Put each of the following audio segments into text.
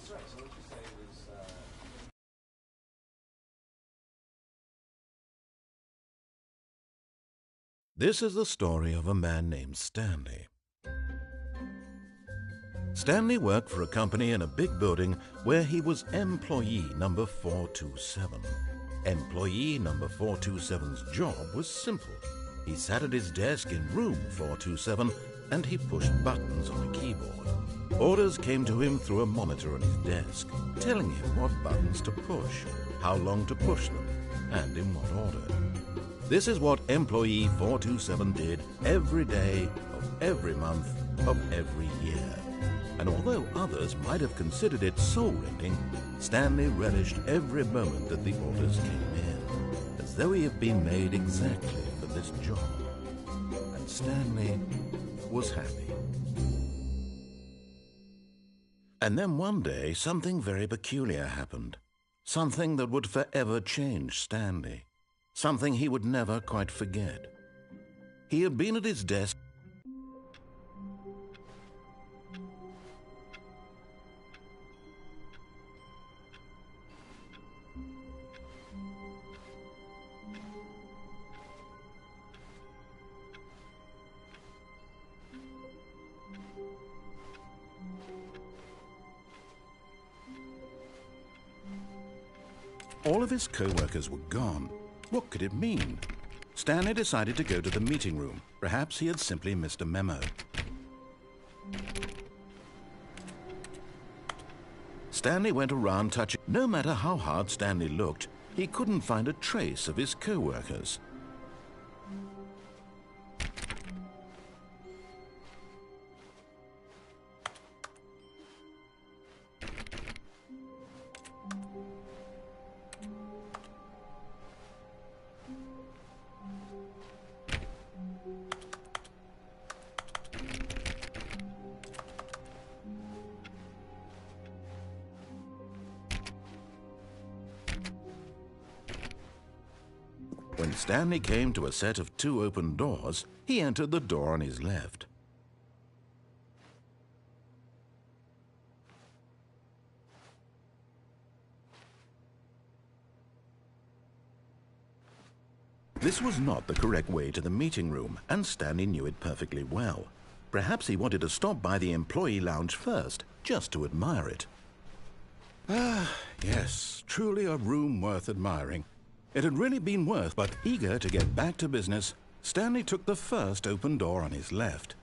sorry, so what you say was, This is the story of a man named Stanley. Stanley worked for a company in a big building where he was employee number 427. Employee number 427's job was simple. He sat at his desk in room 427 and he pushed buttons on a keyboard. Orders came to him through a monitor on his desk, telling him what buttons to push, how long to push them, and in what order. This is what employee 427 did every day of every month of every year. And although others might have considered it soul-rending, Stanley relished every moment that the orders came in, as though he had been made exactly for this job. And Stanley was happy. And then one day, something very peculiar happened. Something that would forever change Stanley. Something he would never quite forget. He had been at his desk. All of his co-workers were gone. What could it mean? Stanley decided to go to the meeting room. Perhaps he had simply missed a memo. Stanley went around touching. No matter how hard Stanley looked, he couldn't find a trace of his co-workers. When Stanley came to a set of 2 open doors, he entered the door on his left. This was not the correct way to the meeting room, and Stanley knew it perfectly well. Perhaps he wanted to stop by the employee lounge first, just to admire it. Ah, yes, truly a room worth admiring. It had really been worth, but eager to get back to business, Stanley took the first open door on his left.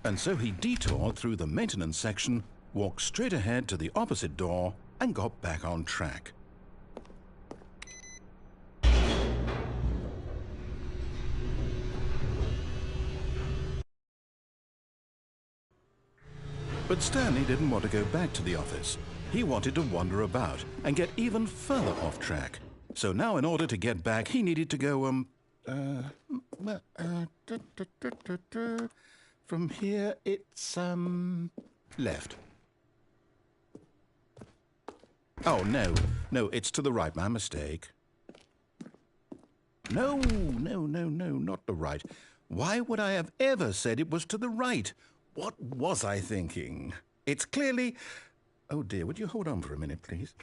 And so he detoured through the maintenance section, walked straight ahead to the opposite door, and got back on track. But Stanley didn't want to go back to the office. He wanted to wander about and get even further off track. So now in order to get back, he needed to go, from here, it's, left. Oh, no, it's to the right, my mistake. No, not the right. Why would I have ever said it was to the right? What was I thinking? It's clearly... Oh dear, would you hold on for a minute, please?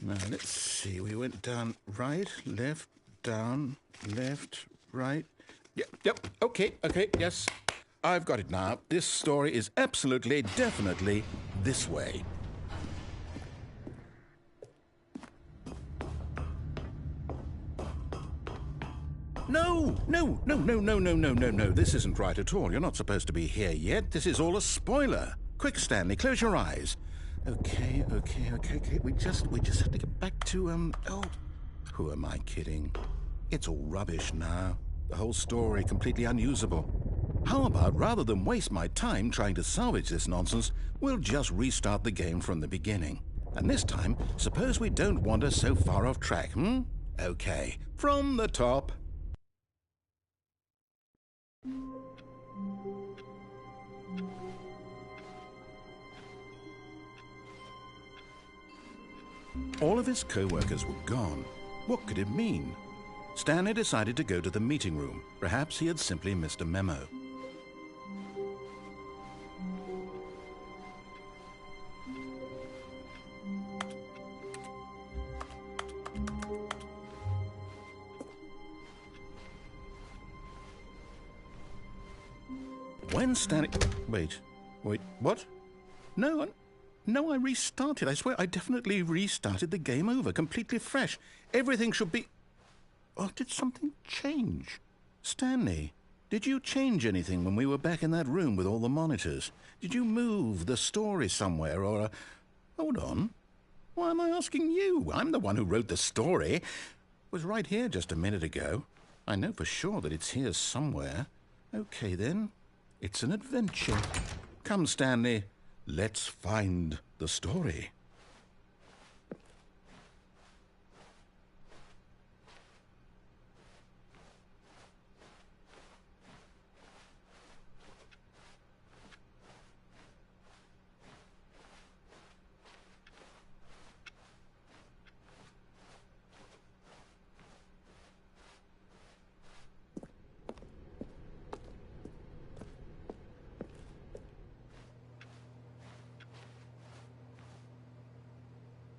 Now, let's see. We went down right, left, down, left, right. Yep, okay, yes. I've got it now. This story is absolutely, definitely this way. No. This isn't right at all. You're not supposed to be here yet. This is all a spoiler. Quick, Stanley, close your eyes. Okay. We just have to get back to, oh, who am I kidding? It's all rubbish now. The whole story completely unusable. How about, rather than waste my time trying to salvage this nonsense, we'll just restart the game from the beginning. And this time, suppose we don't wander so far off track, Okay, from the top. All of his co-workers were gone. What could it mean? Stanley decided to go to the meeting room. Perhaps he had simply missed a memo. When Stanley... Wait, what? No, I restarted. I swear I definitely restarted the game over, completely fresh. Everything should be... Oh, did something change? Stanley, did you change anything when we were back in that room with all the monitors? Did you move the story somewhere or... Hold on. Why am I asking you? I'm the one who wrote the story. It was right here just a minute ago. I know for sure that it's here somewhere. Okay, then. It's an adventure. Come, Stanley. Let's find the story.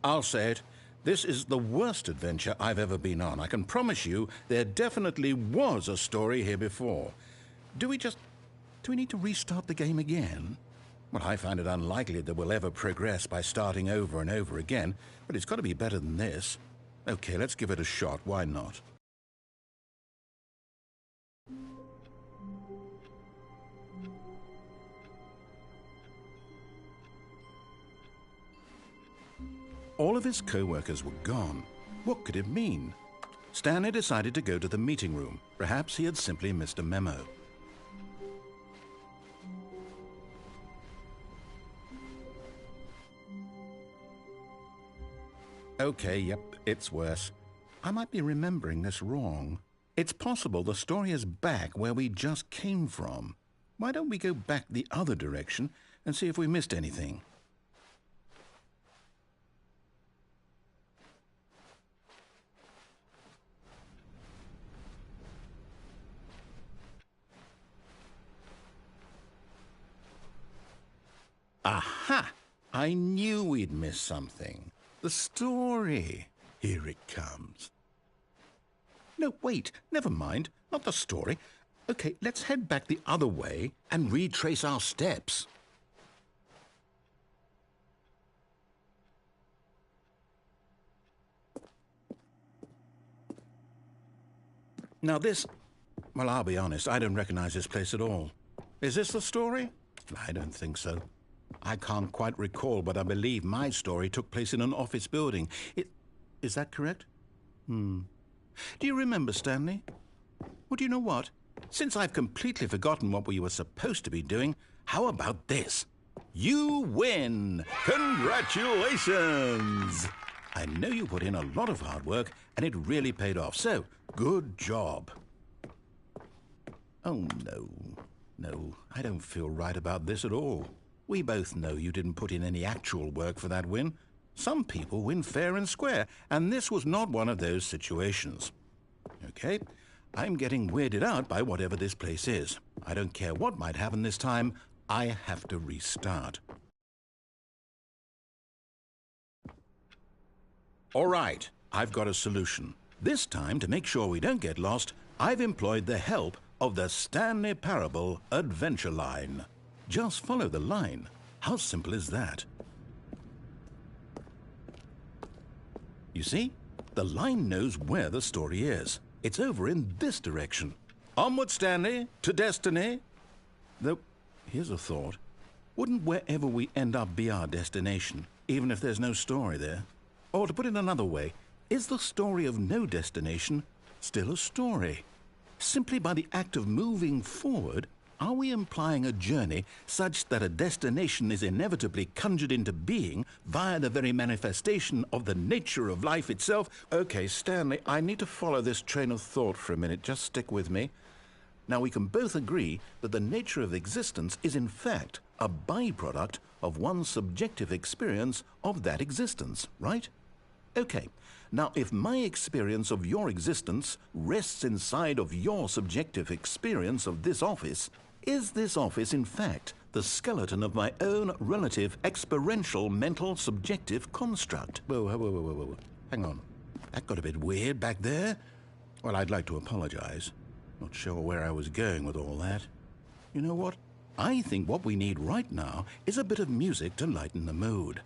I'll say it. This is the worst adventure I've ever been on. I can promise you there definitely was a story here before. Do we need to restart the game again? Well, I find it unlikely that we'll ever progress by starting over and over again, but it's got to be better than this. Okay, let's give it a shot. Why not? All of his co-workers were gone. What could it mean? Stanley decided to go to the meeting room. Perhaps he had simply missed a memo. Okay, yep, it's worse. I might be remembering this wrong. It's possible the story is back where we just came from. Why don't we go back the other direction and see if we missed anything? Aha! I knew we'd miss something. The story. Here it comes. No, wait. Never mind. Not the story. Okay, let's head back the other way and retrace our steps. Now this... Well, I'll be honest. I don't recognize this place at all. Is this the story? I don't think so. I can't quite recall, but I believe my story took place in an office building. Is that correct? Do you remember, Stanley? Well, do you know what? Since I've completely forgotten what we were supposed to be doing, how about this? You win! Congratulations! I know you put in a lot of hard work, and it really paid off, so good job. Oh, no. No, I don't feel right about this at all. We both know you didn't put in any actual work for that win. Some people win fair and square, and this was not one of those situations. Okay, I'm getting weirded out by whatever this place is. I don't care what might happen this time. I have to restart. All right, I've got a solution. This time, to make sure we don't get lost, I've employed the help of the Stanley Parable Adventure Line. Just follow the line. How simple is that? You see? The line knows where the story is. It's over in this direction. Onward, Stanley, to destiny. Though, here's a thought. Wouldn't wherever we end up be our destination, even if there's no story there? Or to put it another way, is the story of no destination still a story? Simply by the act of moving forward, are we implying a journey such that a destination is inevitably conjured into being via the very manifestation of the nature of life itself? Okay, Stanley, I need to follow this train of thought for a minute. Just stick with me. Now, we can both agree that the nature of existence is in fact a byproduct of one's subjective experience of that existence, right? Okay, now if my experience of your existence rests inside of your subjective experience of this office, is this office in fact the skeleton of my own relative experiential mental subjective construct? Whoa. Hang on. That got a bit weird back there. Well, I'd like to apologize. Not sure where I was going with all that. You know what? I think what we need right now is a bit of music to lighten the mood.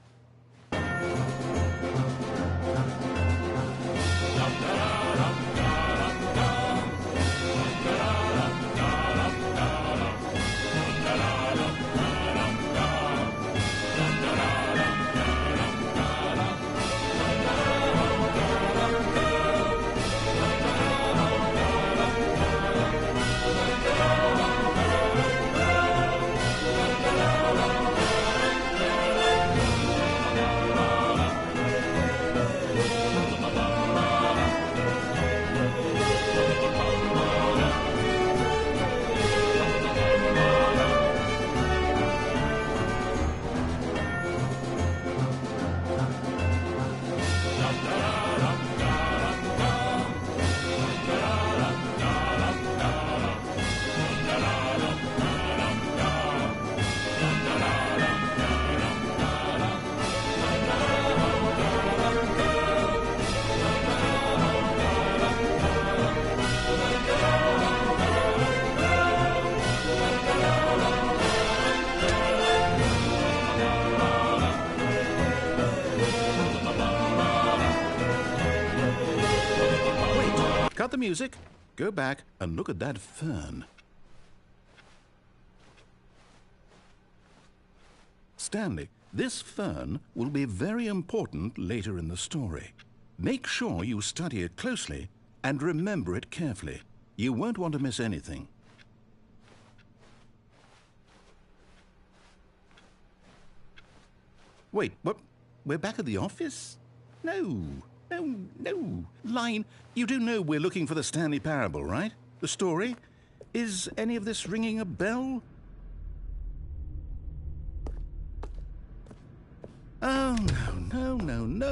Cut the music, go back and look at that fern. Stanley, this fern will be very important later in the story. Make sure you study it closely and remember it carefully. You won't want to miss anything. Wait, what? We're back at the office? No. Line, you do know we're looking for the Stanley Parable, right? The story? Is any of this ringing a bell? Oh, no,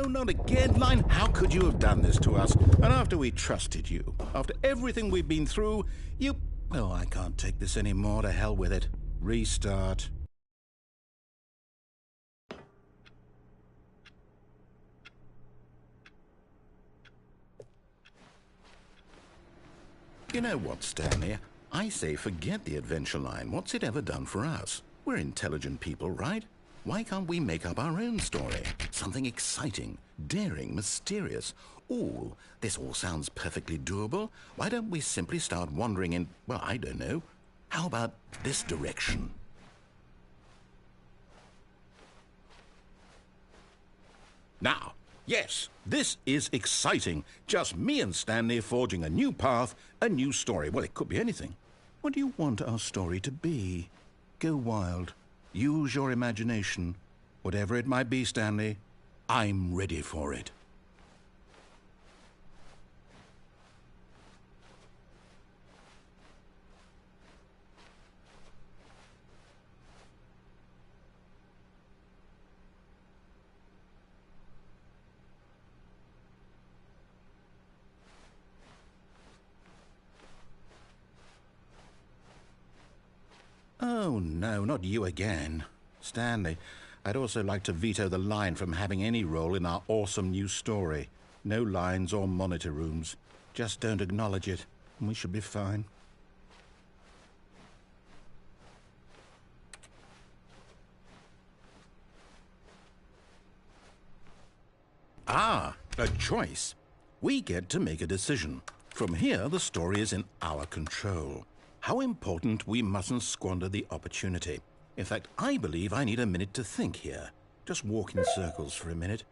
not again. Line, how could you have done this to us? And after we trusted you, after everything we've been through, you... Oh, I can't take this anymore. To hell with it. Restart. You know what, Stanley? I say forget the adventure line. What's it ever done for us? We're intelligent people, right? Why can't we make up our own story? Something exciting, daring, mysterious. Ooh, this all sounds perfectly doable. Why don't we simply start wandering in, well, I don't know. How about this direction? Now, yes, this is exciting. Just me and Stanley forging a new path, a new story. Well, it could be anything. What do you want our story to be? Go wild. Use your imagination. Whatever it might be, Stanley, I'm ready for it. Oh, no, not you again. Stanley, I'd also like to veto the line from having any role in our awesome new story. No lines or monitor rooms. Just don't acknowledge it, and we should be fine. Ah, a choice. We get to make a decision. From here, the story is in our control. How important we mustn't squander the opportunity. In fact, I believe I need a minute to think here. Just walk in circles for a minute.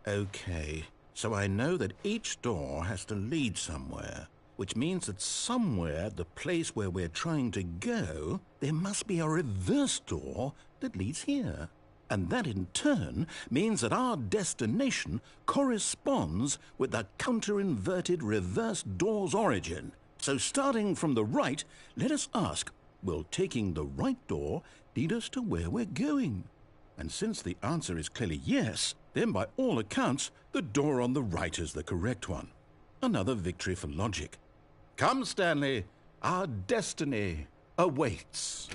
Okay, so I know that each door has to lead somewhere, which means that somewhere, the place where we're trying to go, there must be a reverse door that leads here. And that in turn means that our destination corresponds with the counter-inverted reverse door's origin. So starting from the right, let us ask, will taking the right door lead us to where we're going? And since the answer is clearly yes, Then by all accounts, the door on the right is the correct one. Another victory for logic. Come, Stanley, our destiny awaits.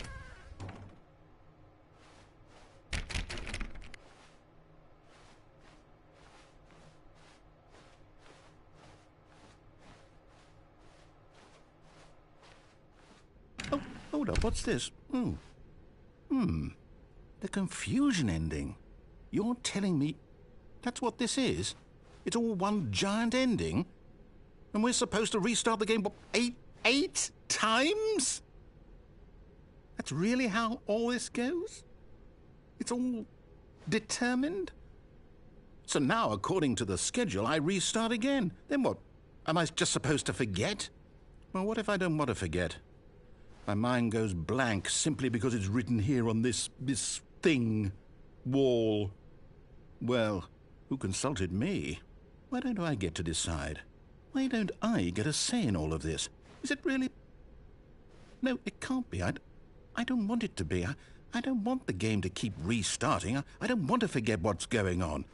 Oh, hold up, what's this? The confusion ending. You're telling me that's what this is? It's all one giant ending? And we're supposed to restart the game, what, eight times? That's really how all this goes? It's all determined? So now, according to the schedule, I restart again. Then what? Am I just supposed to forget? Well, what if I don't want to forget? My mind goes blank simply because it's written here on this thing, wall. Well, who consulted me? Why don't I get to decide? Why don't I get a say in all of this? Is it really? No, it can't be. I don't want it to be. I don't want the game to keep restarting. I don't want to forget what's going on.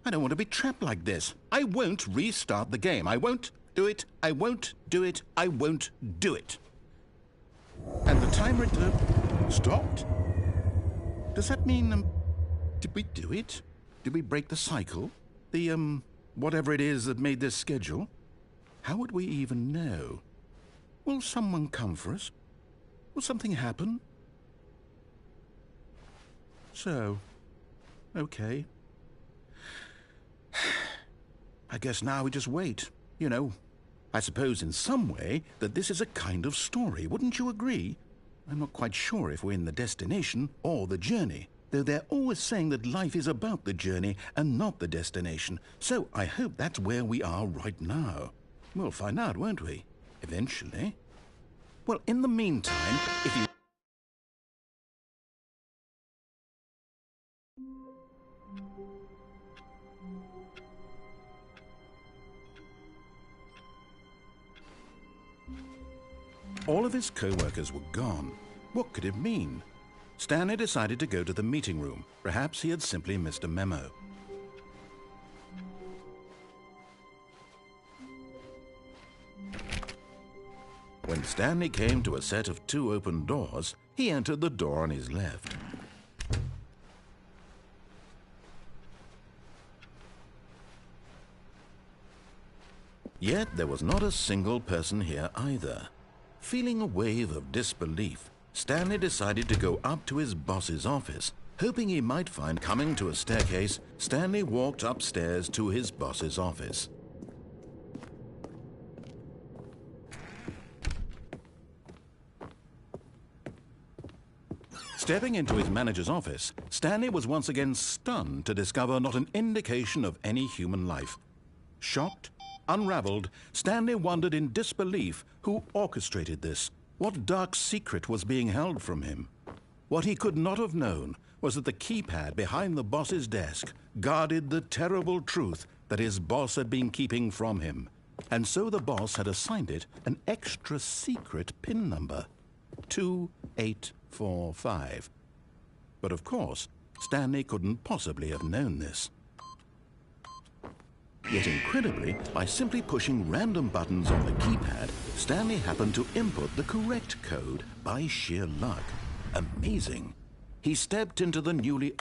I don't want to be trapped like this. I won't restart the game. I won't do it. I won't do it. I won't do it. And the timer stopped? Does that mean, did we do it? Did we break the cycle? The, whatever it is that made this schedule? How would we even know? Will someone come for us? Will something happen? So, okay. I guess now we just wait, you know. I suppose in some way that this is a kind of story, wouldn't you agree? I'm not quite sure if we're in the destination or the journey, though they're always saying that life is about the journey and not the destination, so I hope that's where we are right now. We'll find out, won't we? Eventually. Well, in the meantime, if you... All of his co-workers were gone. What could it mean? Stanley decided to go to the meeting room. Perhaps he had simply missed a memo. When Stanley came to a set of 2 open doors, he entered the door on his left. Yet there was not a single person here either. Feeling a wave of disbelief, Stanley decided to go up to his boss's office. Hoping he might find coming to a staircase, Stanley walked upstairs to his boss's office. Stepping into his manager's office, Stanley was once again stunned to discover not an indication of any human life. Shocked, unraveled, Stanley wondered in disbelief who orchestrated this. What dark secret was being held from him? What he could not have known was that the keypad behind the boss's desk guarded the terrible truth that his boss had been keeping from him. And so the boss had assigned it an extra secret PIN number, 2845. But of course, Stanley couldn't possibly have known this. Yet incredibly, by simply pushing random buttons on the keypad, Stanley happened to input the correct code by sheer luck. Amazing. He stepped into the newly...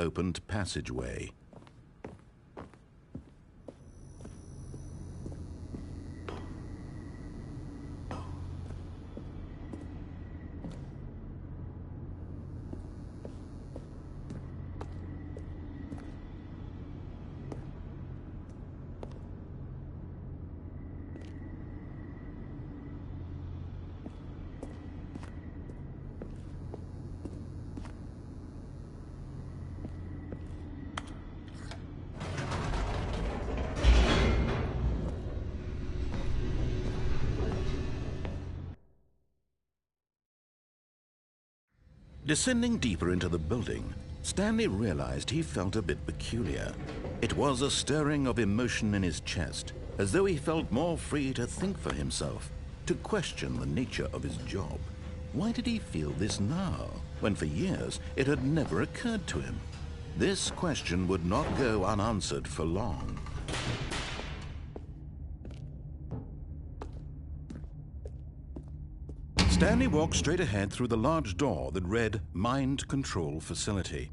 opened passageway. Descending deeper into the building, Stanley realized he felt a bit peculiar. It was a stirring of emotion in his chest, as though he felt more free to think for himself, to question the nature of his job. Why did he feel this now, when for years it had never occurred to him? This question would not go unanswered for long. Stanley walked straight ahead through the large door that read Mind Control Facility.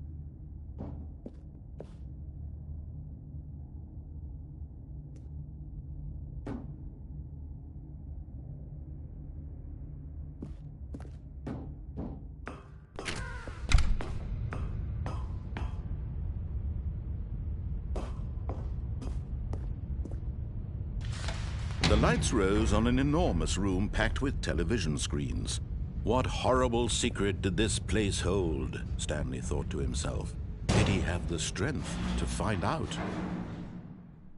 The lights rose on an enormous room packed with television screens. What horrible secret did this place hold? Stanley thought to himself. Did he have the strength to find out?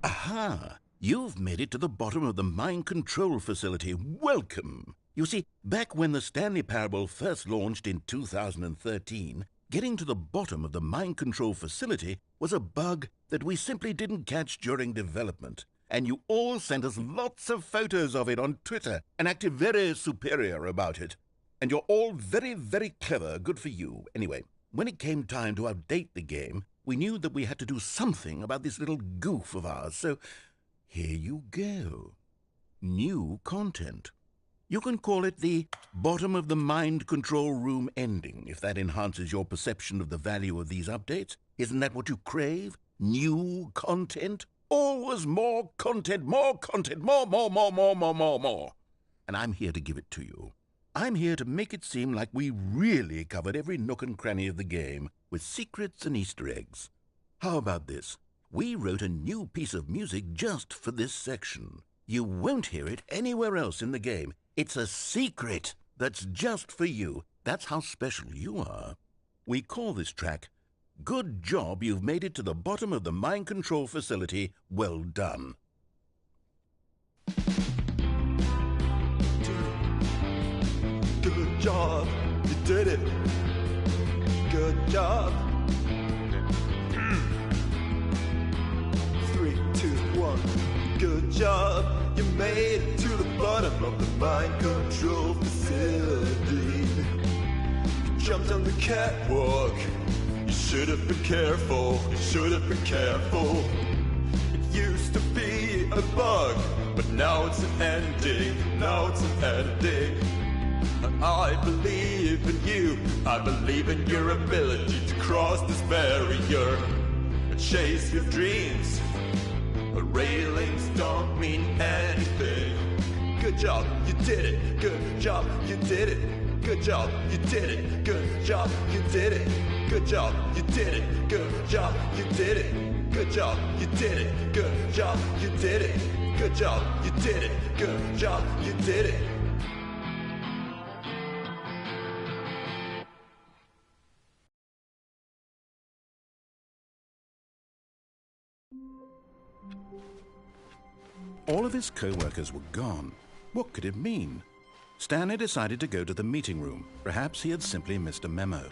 Aha! You've made it to the bottom of the mind control facility. Welcome! You see, back when the Stanley Parable first launched in 2013, getting to the bottom of the mind control facility was a bug that we simply didn't catch during development. And you all sent us lots of photos of it on Twitter and acted very superior about it. And you're all very, very clever. Good for you. Anyway, when it came time to update the game, we knew that we had to do something about this little goof of ours. So here you go. New content. You can call it the bottom of the mind control room ending, if that enhances your perception of the value of these updates. Isn't that what you crave? New content? Always more content, more, more. And I'm here to give it to you. I'm here to make it seem like we really covered every nook and cranny of the game with secrets and Easter eggs. How about this? We wrote a new piece of music just for this section. You won't hear it anywhere else in the game. It's a secret that's just for you. That's how special you are. We call this track Good Job You've Made It to the Bottom of the Mind Control Facility. Well done. Good job, you did it. Good job. 3, 2, 1. Good job, you made it to the bottom of the mind control facility. You jumped on the catwalk. You should have been careful, you should have been careful. It used to be a bug, but now it's an ending, now it's an ending. I believe in you, I believe in your ability to cross this barrier and chase your dreams. But railings don't mean anything. Good job, you did it. Good job, you did it. Good job, you did it. Good job, you did it. Good job, you did it. Good job, you did it. Good job, you did it. Good job, you did it. Good job, you did it. Good job, you did it. All of his co-workers were gone. What could it mean? Stanley decided to go to the meeting room. Perhaps he had simply missed a memo.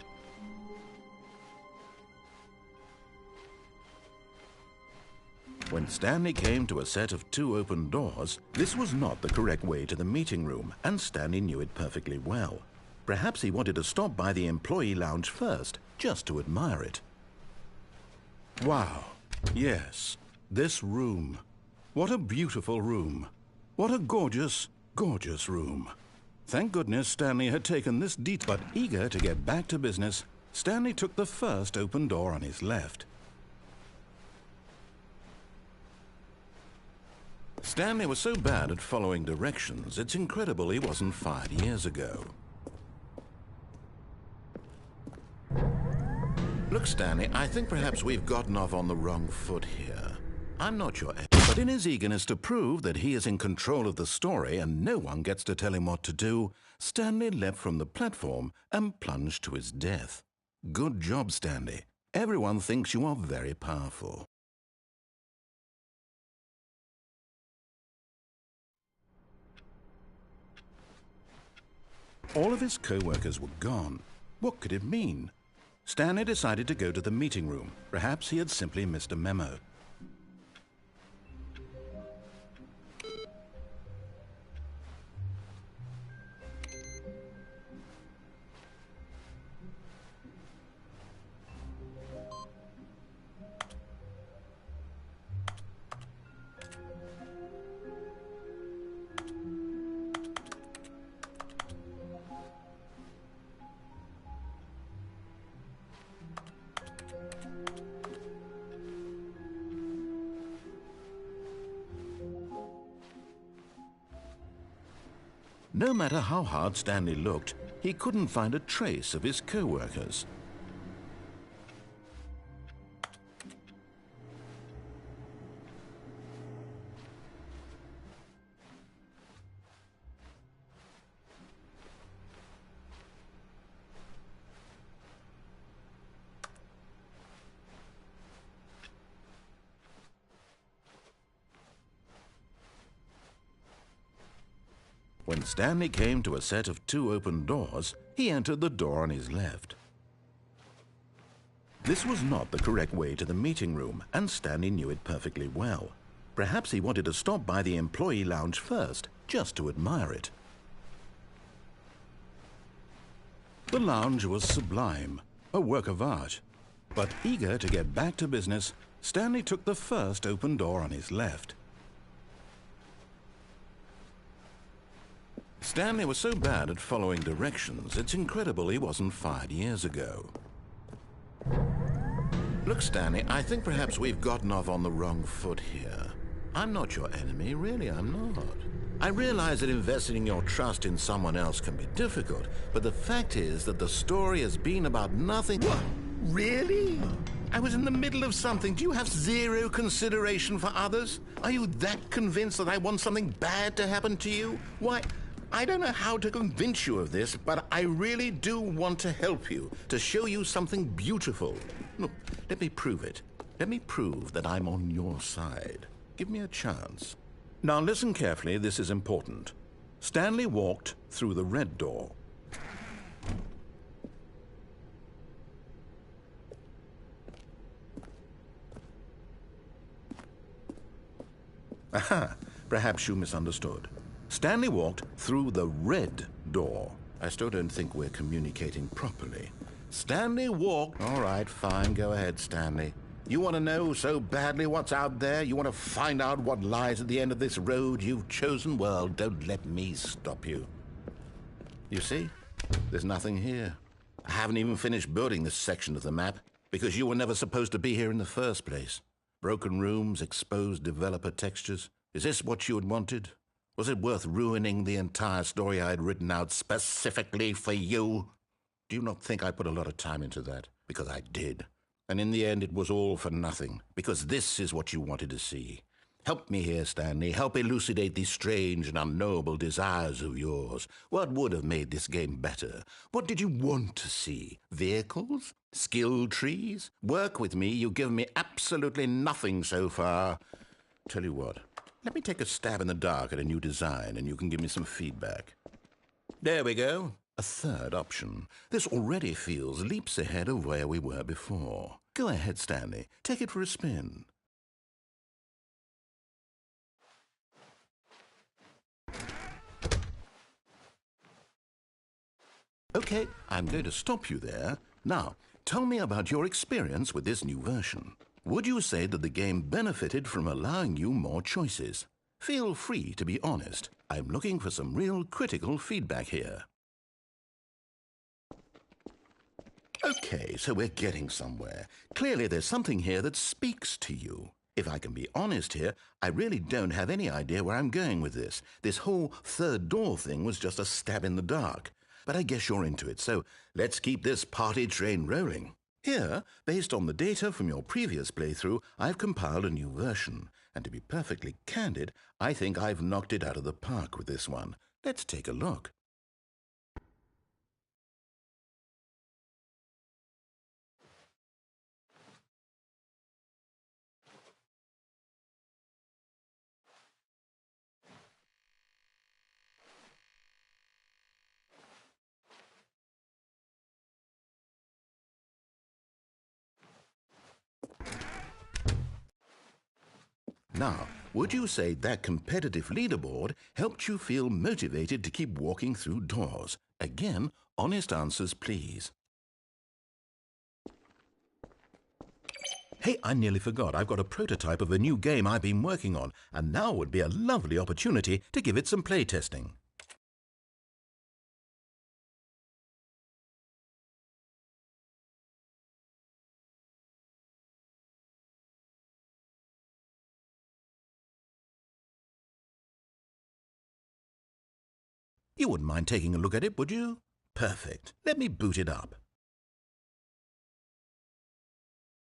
When Stanley came to a set of 2 open doors, this was not the correct way to the meeting room, and Stanley knew it perfectly well. Perhaps he wanted to stop by the employee lounge first, just to admire it. Wow. Yes, this room. What a beautiful room. What a gorgeous, gorgeous room. Thank goodness Stanley had taken this detour, but eager to get back to business, Stanley took the first open door on his left. Stanley was so bad at following directions, it's incredible he wasn't fired years ago. Look, Stanley, I think perhaps we've gotten off on the wrong foot here. I'm not your expert, but in his eagerness to prove that he is in control of the story and no one gets to tell him what to do, Stanley leapt from the platform and plunged to his death. Good job, Stanley. Everyone thinks you are very powerful. All of his co-workers were gone. What could it mean? Stanley decided to go to the meeting room. Perhaps he had simply missed a memo. No matter how hard Stanley looked, he couldn't find a trace of his co-workers. When Stanley came to a set of 2 open doors, he entered the door on his left. This was not the correct way to the meeting room, and Stanley knew it perfectly well. Perhaps he wanted to stop by the employee lounge first, just to admire it. The lounge was sublime, a work of art. But eager to get back to business, Stanley took the first open door on his left. Stanley was so bad at following directions, it's incredible he wasn't fired years ago. Look, Stanley, I think perhaps we've gotten off on the wrong foot here. I'm not your enemy, really, I'm not. I realize that investing your trust in someone else can be difficult, but the fact is that the story has been about nothing. What? Really? I was in the middle of something. Do you have zero consideration for others? Are you that convinced that I want something bad to happen to you? Why, I don't know how to convince you of this, but I really do want to help you, to show you something beautiful. Look, let me prove it. Let me prove that I'm on your side. Give me a chance. Now listen carefully, this is important. Stanley walked through the red door. Aha, perhaps you misunderstood. Stanley walked through the red door. I still don't think we're communicating properly. Stanley walked... All right, fine, go ahead, Stanley. You want to know so badly what's out there? You want to find out what lies at the end of this road you've chosen? Well, don't let me stop you. You see? There's nothing here. I haven't even finished building this section of the map because you were never supposed to be here in the first place. Broken rooms, exposed developer textures. Is this what you had wanted? Was it worth ruining the entire story I had written out specifically for you? Do you not think I put a lot of time into that? Because I did. And in the end, it was all for nothing. Because this is what you wanted to see. Help me here, Stanley. Help elucidate these strange and unknowable desires of yours. What would have made this game better? What did you want to see? Vehicles? Skill trees? Work with me. You've given me absolutely nothing so far. Tell you what. Let me take a stab in the dark at a new design, and you can give me some feedback. There we go. A third option. This already feels leaps ahead of where we were before. Go ahead, Stanley. Take it for a spin. Okay, I'm going to stop you there. Now, tell me about your experience with this new version. Would you say that the game benefited from allowing you more choices? Feel free to be honest. I'm looking for some real critical feedback here. Okay, so we're getting somewhere. Clearly there's something here that speaks to you. If I can be honest here, I really don't have any idea where I'm going with this. This whole third door thing was just a stab in the dark. But I guess you're into it, so let's keep this party train rolling. Here, based on the data from your previous playthrough, I've compiled a new version. And to be perfectly candid, I think I've knocked it out of the park with this one. Let's take a look. Now, would you say that competitive leaderboard helped you feel motivated to keep walking through doors? Again, honest answers, please. Hey, I nearly forgot. I've got a prototype of a new game I've been working on, and now would be a lovely opportunity to give it some playtesting. You wouldn't mind taking a look at it, would you? Perfect. Let me boot it up.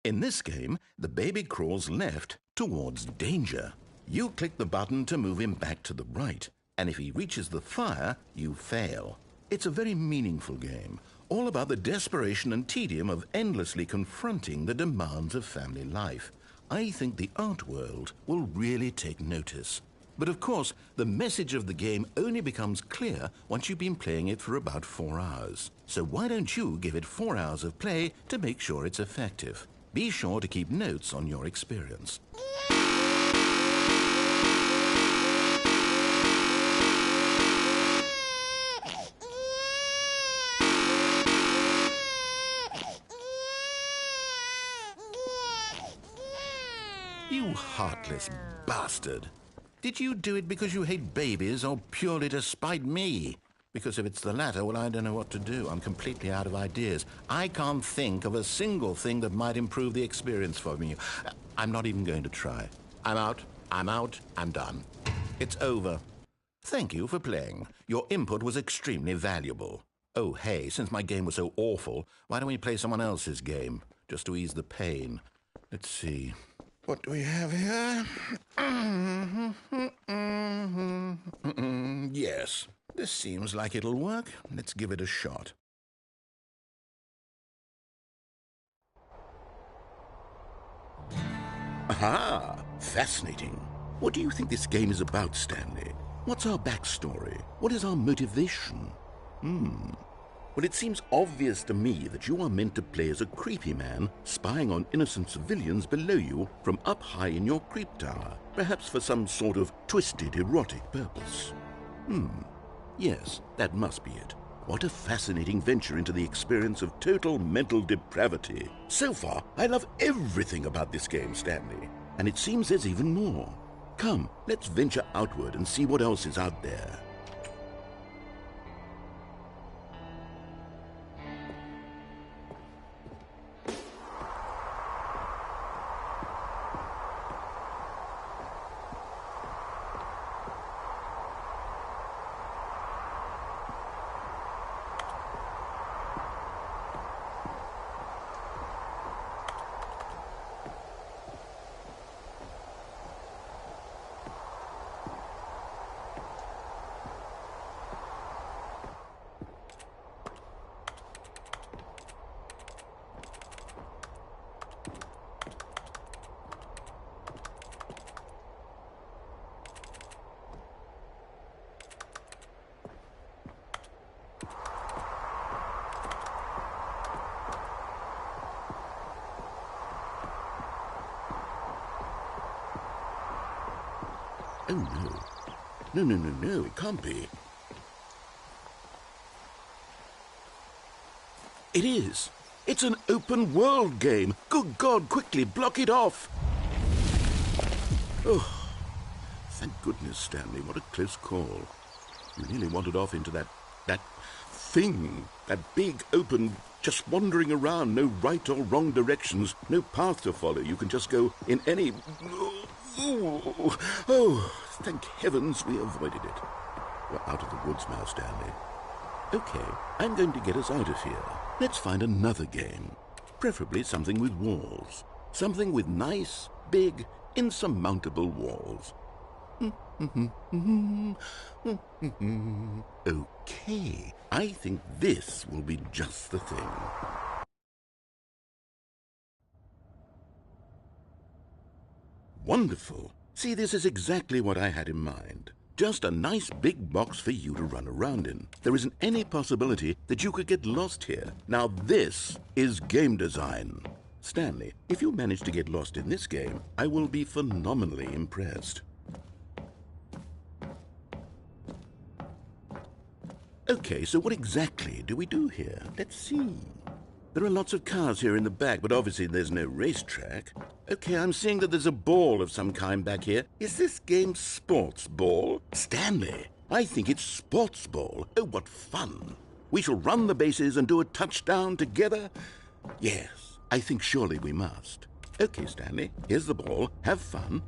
In this game, the baby crawls left towards danger. You click the button to move him back to the right, and if he reaches the fire, you fail. It's a very meaningful game, all about the desperation and tedium of endlessly confronting the demands of family life. I think the art world will really take notice. But of course, the message of the game only becomes clear once you've been playing it for about 4 hours. So why don't you give it 4 hours of play to make sure it's effective? Be sure to keep notes on your experience. You heartless bastard. Did you do it because you hate babies or purely to spite me? Because if it's the latter, well, I don't know what to do. I'm completely out of ideas. I can't think of a single thing that might improve the experience for me. I'm not even going to try. I'm out, I'm done. It's over. Thank you for playing. Your input was extremely valuable. Oh, hey, since my game was so awful, why don't we play someone else's game? Just to ease the pain. Let's see. What do we have here? Yes, this seems like it'll work. Let's give it a shot. Aha! Fascinating. What do you think this game is about, Stanley? What's our backstory? What is our motivation? Well, it seems obvious to me that you are meant to play as a creepy man spying on innocent civilians below you from up high in your creep tower, perhaps for some sort of twisted erotic purpose. Yes, that must be it. What a fascinating venture into the experience of total mental depravity. So far, I love everything about this game, Stanley. And it seems there's even more. Come, let's venture outward and see what else is out there. Oh, no. No, it can't be. It is. It's an open world game. Good God, quickly, block it off. Oh, thank goodness, Stanley. What a close call. You nearly wandered off into that thing. That big, open just wandering around, no right or wrong directions, no path to follow. You can just go in any... Oh, thank heavens we avoided it. We're out of the woods now, Stanley. Okay, I'm going to get us out of here. Let's find another game. Preferably something with walls. Something with nice, big, insurmountable walls. Okay, I think this will be just the thing. Wonderful. See, this is exactly what I had in mind. Just a nice big box for you to run around in. There isn't any possibility that you could get lost here. Now this is game design. Stanley, if you manage to get lost in this game, I will be phenomenally impressed. Okay, so what exactly do we do here? Let's see. There are lots of cars here in the back, but obviously there's no racetrack. Okay, I'm seeing that there's a ball of some kind back here. Is this game sports ball? Stanley, I think it's sports ball. Oh, what fun. We shall run the bases and do a touchdown together. Yes, I think surely we must. Okay, Stanley, here's the ball. Have fun.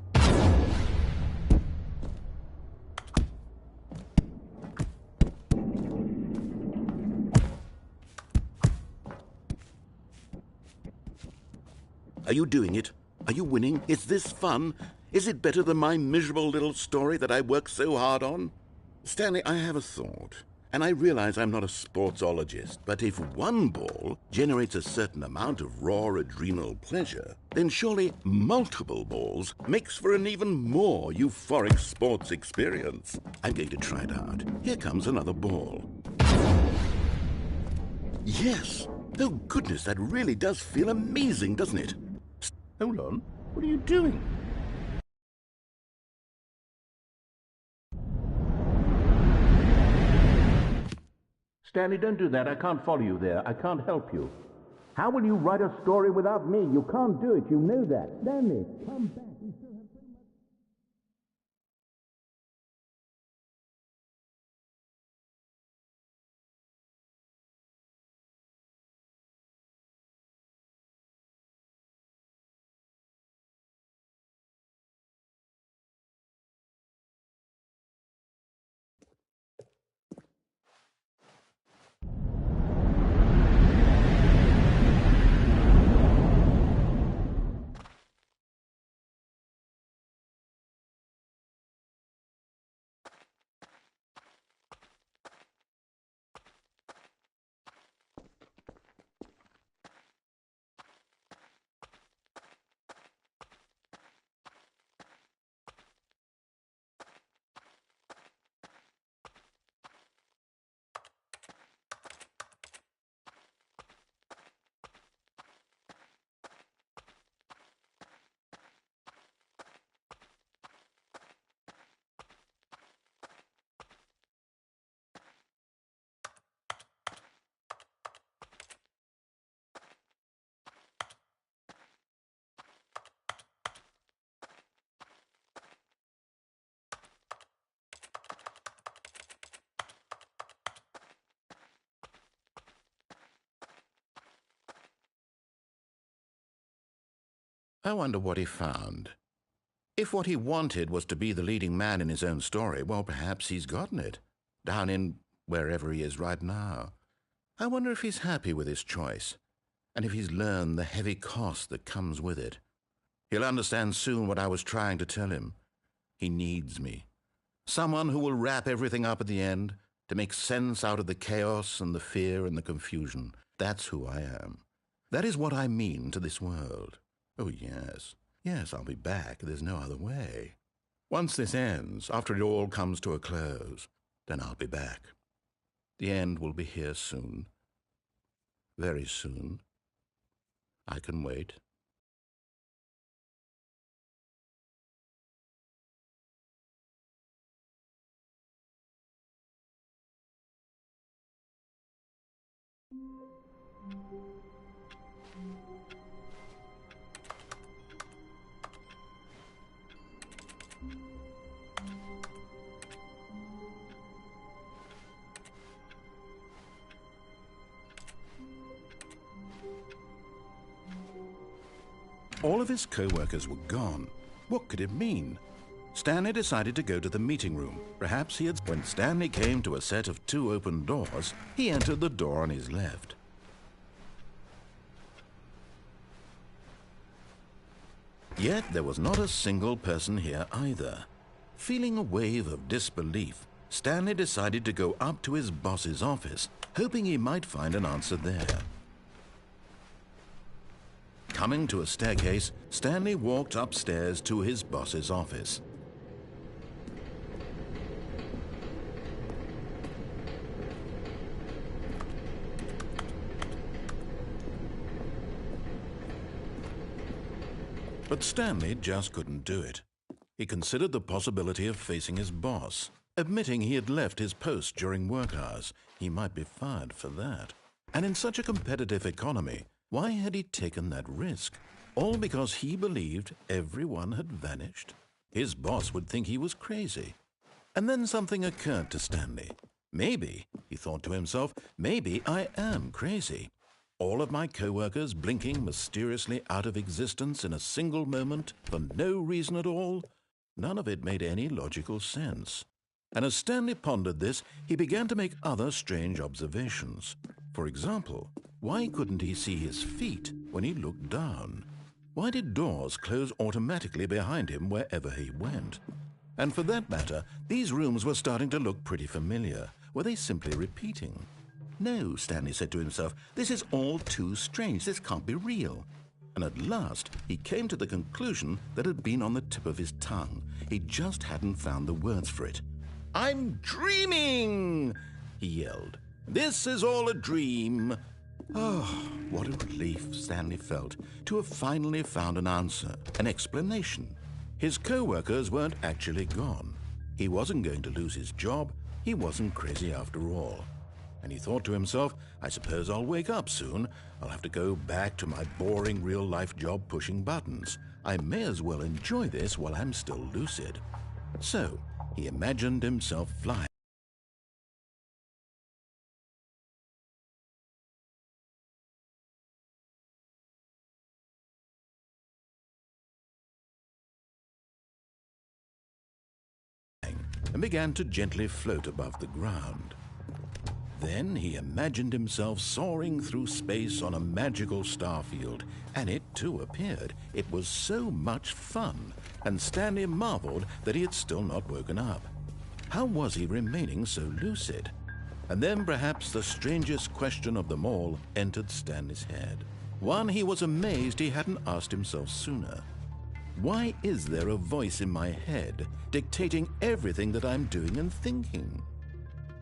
Are you doing it? Are you winning? Is this fun? Is it better than my miserable little story that I worked so hard on? Stanley, I have a thought, and I realize I'm not a sportsologist, but if one ball generates a certain amount of raw adrenal pleasure, then surely multiple balls makes for an even more euphoric sports experience. I'm going to try it out. Here comes another ball. Yes! Oh goodness, that really does feel amazing, doesn't it? Hold on, what are you doing? Stanley, don't do that. I can't follow you there. I can't help you. How will you write a story without me? You can't do it. You know that. Stanley, come back. You still have so much... I wonder what he found. If what he wanted was to be the leading man in his own story, well, perhaps he's gotten it, down in wherever he is right now. I wonder if he's happy with his choice, and if he's learned the heavy cost that comes with it. He'll understand soon what I was trying to tell him. He needs me. Someone who will wrap everything up at the end, to make sense out of the chaos and the fear and the confusion. That's who I am. That is what I mean to this world. Oh, yes. Yes, I'll be back. There's no other way. Once this ends, after it all comes to a close, then I'll be back. The end will be here soon. Very soon. I can wait. All of his co-workers were gone. What could it mean? Stanley decided to go to the meeting room. Perhaps he had... When Stanley came to a set of 2 open doors, he entered the door on his left. Yet there was not a single person here either. Feeling a wave of disbelief, Stanley decided to go up to his boss's office, hoping he might find an answer there. Coming to a staircase, Stanley walked upstairs to his boss's office. But Stanley just couldn't do it. He considered the possibility of facing his boss. Admitting he had left his post during work hours, he might be fired for that. And in such a competitive economy, why had he taken that risk? All because he believed everyone had vanished? His boss would think he was crazy. And then something occurred to Stanley. Maybe, he thought to himself, maybe I am crazy. All of my co-workers blinking mysteriously out of existence in a single moment for no reason at all? None of it made any logical sense. And as Stanley pondered this, he began to make other strange observations. For example, why couldn't he see his feet when he looked down? Why did doors close automatically behind him wherever he went? And for that matter, these rooms were starting to look pretty familiar. Were they simply repeating? No, Stanley said to himself, this is all too strange. This can't be real. And at last, he came to the conclusion that had been on the tip of his tongue. He just hadn't found the words for it. I'm dreaming, he yelled. This is all a dream. Oh, what a relief Stanley felt to have finally found an answer, an explanation. His co-workers weren't actually gone. He wasn't going to lose his job. He wasn't crazy after all. And he thought to himself, I suppose I'll wake up soon. I'll have to go back to my boring real-life job pushing buttons. I may as well enjoy this while I'm still lucid. So, he imagined himself flying. And began to gently float above the ground. Then he imagined himself soaring through space on a magical starfield, and it too appeared. It was so much fun, and Stanley marveled that he had still not woken up. How was he remaining so lucid? And then perhaps the strangest question of them all entered Stanley's head. One he was amazed he hadn't asked himself sooner. Why is there a voice in my head dictating everything that I'm doing and thinking?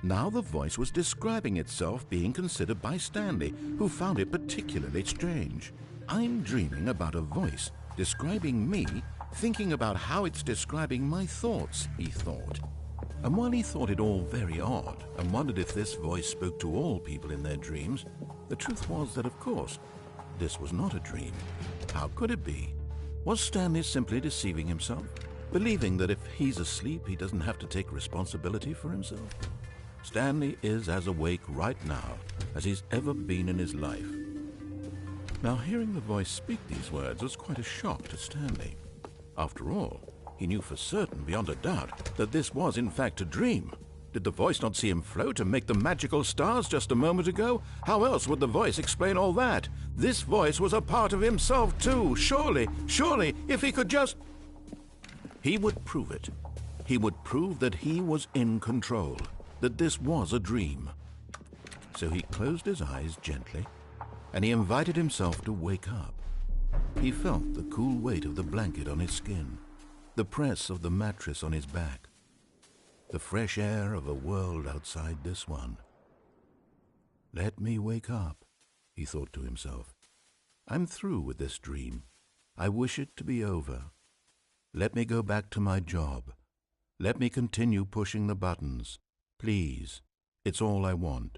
Now the voice was describing itself being considered by Stanley, who found it particularly strange. I'm dreaming about a voice describing me, thinking about how it's describing my thoughts, he thought. And while he thought it all very odd and wondered if this voice spoke to all people in their dreams, the truth was that, of course, this was not a dream. How could it be? Was Stanley simply deceiving himself, believing that if he's asleep, he doesn't have to take responsibility for himself? Stanley is as awake right now as he's ever been in his life. Now, hearing the voice speak these words was quite a shock to Stanley. After all, he knew for certain, beyond a doubt, that this was in fact a dream. Did the voice not see him float and make the magical stars just a moment ago? How else would the voice explain all that? This voice was a part of himself too. Surely, if he could just... He would prove it. He would prove that he was in control, that this was a dream. So he closed his eyes gently, and he invited himself to wake up. He felt the cool weight of the blanket on his skin, the press of the mattress on his back, the fresh air of a world outside this one. Let me wake up, he thought to himself. I'm through with this dream. I wish it to be over. Let me go back to my job. Let me continue pushing the buttons. Please, it's all I want.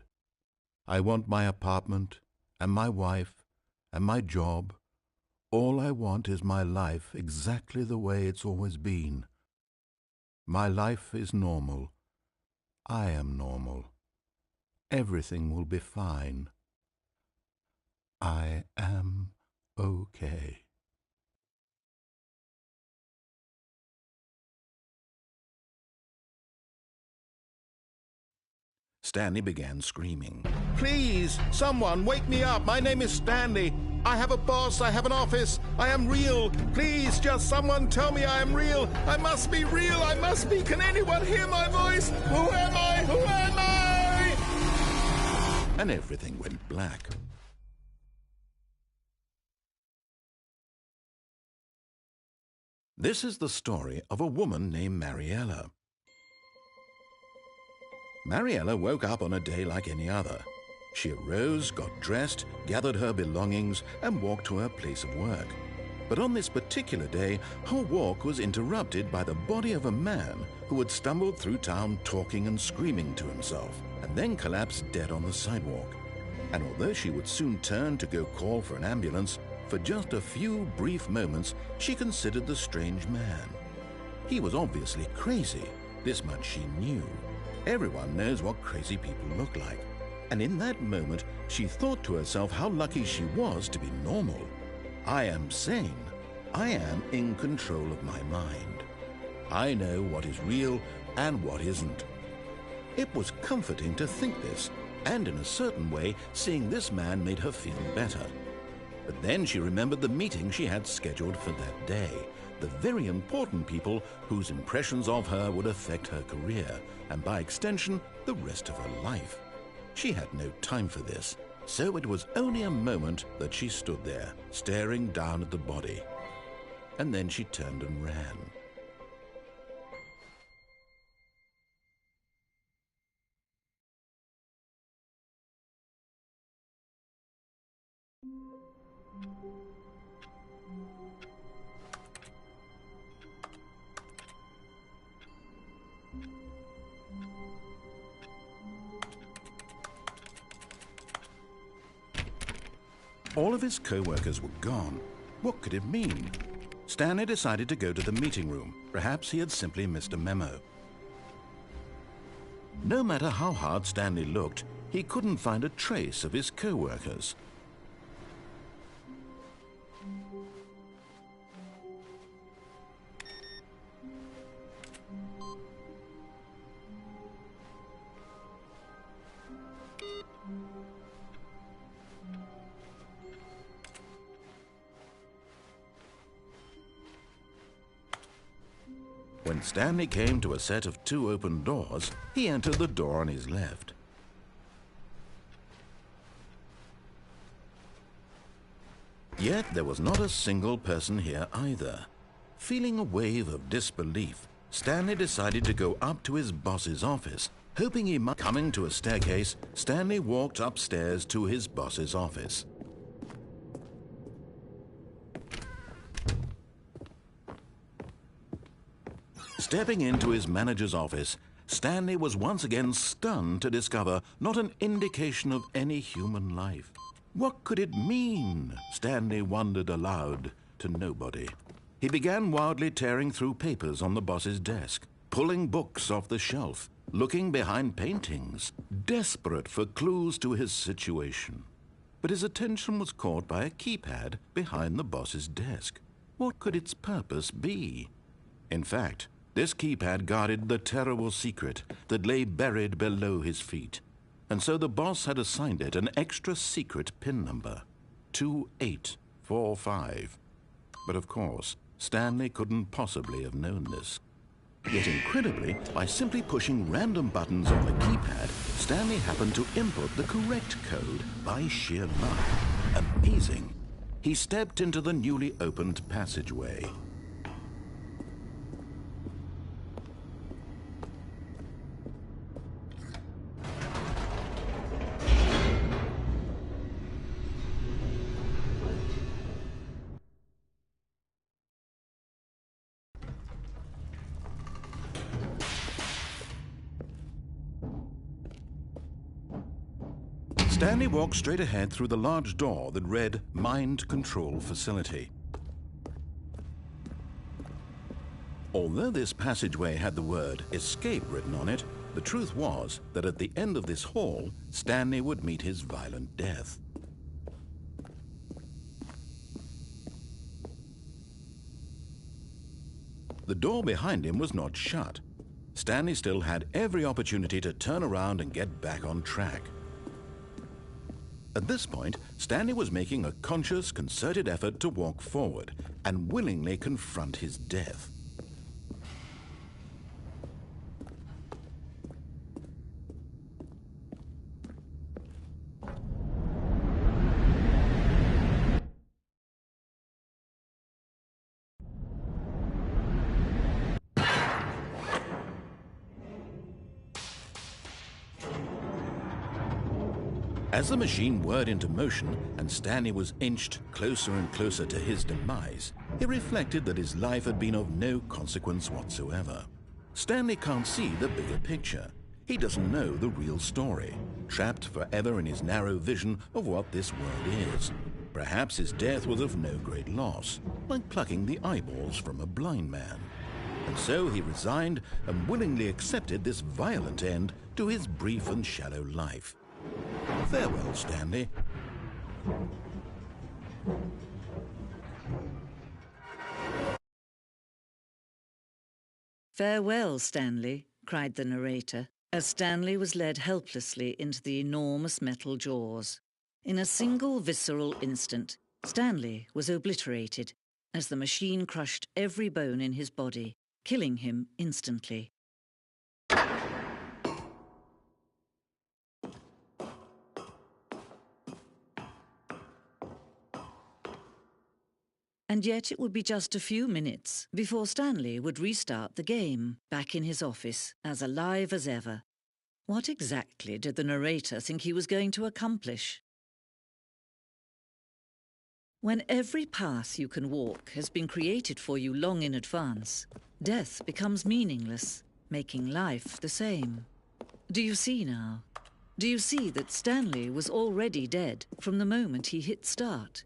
I want my apartment and my wife and my job. All I want is my life exactly the way it's always been. My life is normal. I am normal. Everything will be fine. I am okay. Stanley began screaming. "Please, someone, wake me up. My name is Stanley. I have a boss. I have an office. I am real. Please, just someone tell me I am real. I must be real. I must be. Can anyone hear my voice? Who am I? Who am I?" And everything went black. This is the story of a woman named Mariella. Mariella woke up on a day like any other. She arose, got dressed, gathered her belongings, and walked to her place of work. But on this particular day, her walk was interrupted by the body of a man who had stumbled through town talking and screaming to himself, and then collapsed dead on the sidewalk. And although she would soon turn to go call for an ambulance, for just a few brief moments she considered the strange man. He was obviously crazy, this much she knew. Everyone knows what crazy people look like. And in that moment, she thought to herself how lucky she was to be normal. I am sane. I am in control of my mind. I know what is real and what isn't. It was comforting to think this, and in a certain way, seeing this man made her feel better. But then she remembered the meeting she had scheduled for that day, the very important people whose impressions of her would affect her career, and by extension, the rest of her life. She had no time for this, so it was only a moment that she stood there, staring down at the body. And then she turned and ran. All of his co-workers were gone. What could it mean? Stanley decided to go to the meeting room. Perhaps he had simply missed a memo. No matter how hard Stanley looked, he couldn't find a trace of his co-workers. When Stanley came to a set of 2 open doors, he entered the door on his left. Yet there was not a single person here either. Feeling a wave of disbelief, Stanley decided to go up to his boss's office, hoping he might. Coming to a staircase, Stanley walked upstairs to his boss's office. Stepping into his manager's office, Stanley was once again stunned to discover not an indication of any human life. What could it mean? Stanley wondered aloud to nobody. He began wildly tearing through papers on the boss's desk, pulling books off the shelf, looking behind paintings, desperate for clues to his situation. But his attention was caught by a keypad behind the boss's desk. What could its purpose be? In fact, this keypad guarded the terrible secret that lay buried below his feet. And so the boss had assigned it an extra secret PIN number, 2845. But of course, Stanley couldn't possibly have known this. Yet incredibly, by simply pushing random buttons on the keypad, Stanley happened to input the correct code by sheer luck. Amazing. He stepped into the newly opened passageway. Stanley walked straight ahead through the large door that read Mind Control Facility. Although this passageway had the word escape written on it, the truth was that at the end of this hall, Stanley would meet his violent death. The door behind him was not shut. Stanley still had every opportunity to turn around and get back on track. At this point, Stanley was making a conscious, concerted effort to walk forward and willingly confront his death. As the machine whirred into motion and Stanley was inched closer and closer to his demise, he reflected that his life had been of no consequence whatsoever. Stanley can't see the bigger picture. He doesn't know the real story, trapped forever in his narrow vision of what this world is. Perhaps his death was of no great loss, like plucking the eyeballs from a blind man. And so he resigned and willingly accepted this violent end to his brief and shallow life. Farewell, Stanley. "Farewell, Stanley," cried the narrator, as Stanley was led helplessly into the enormous metal jaws. In a single visceral instant, Stanley was obliterated as the machine crushed every bone in his body, killing him instantly. And yet it would be just a few minutes before Stanley would restart the game, back in his office, as alive as ever. What exactly did the narrator think he was going to accomplish? When every path you can walk has been created for you long in advance, death becomes meaningless, making life the same. Do you see now? Do you see that Stanley was already dead from the moment he hit start?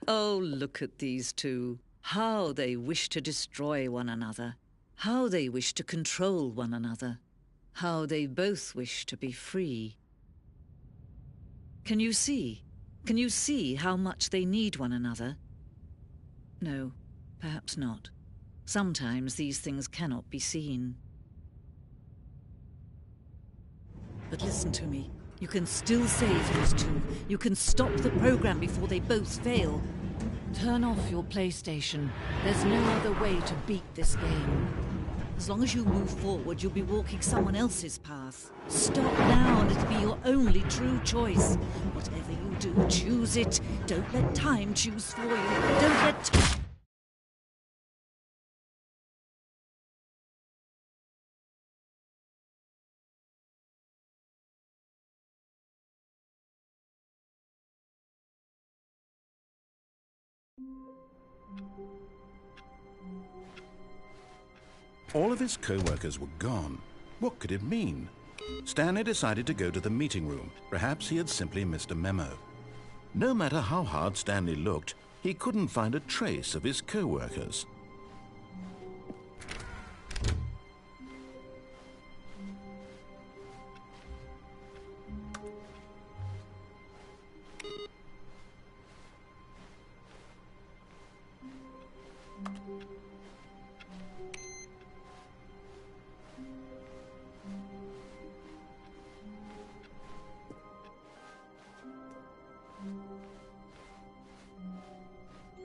Oh, look at these two. How they wish to destroy one another. How they wish to control one another. How they both wish to be free. Can you see? Can you see how much they need one another? No, perhaps not. Sometimes these things cannot be seen. But listen to me. You can still save these two. You can stop the program before they both fail. Turn off your PlayStation. There's no other way to beat this game. As long as you move forward, you'll be walking someone else's path. Stop now and it'll be your only true choice. Whatever you do, choose it. Don't let time choose for you. Don't let... All of his co-workers were gone. What could it mean? Stanley decided to go to the meeting room. Perhaps he had simply missed a memo. No matter how hard Stanley looked, he couldn't find a trace of his co-workers.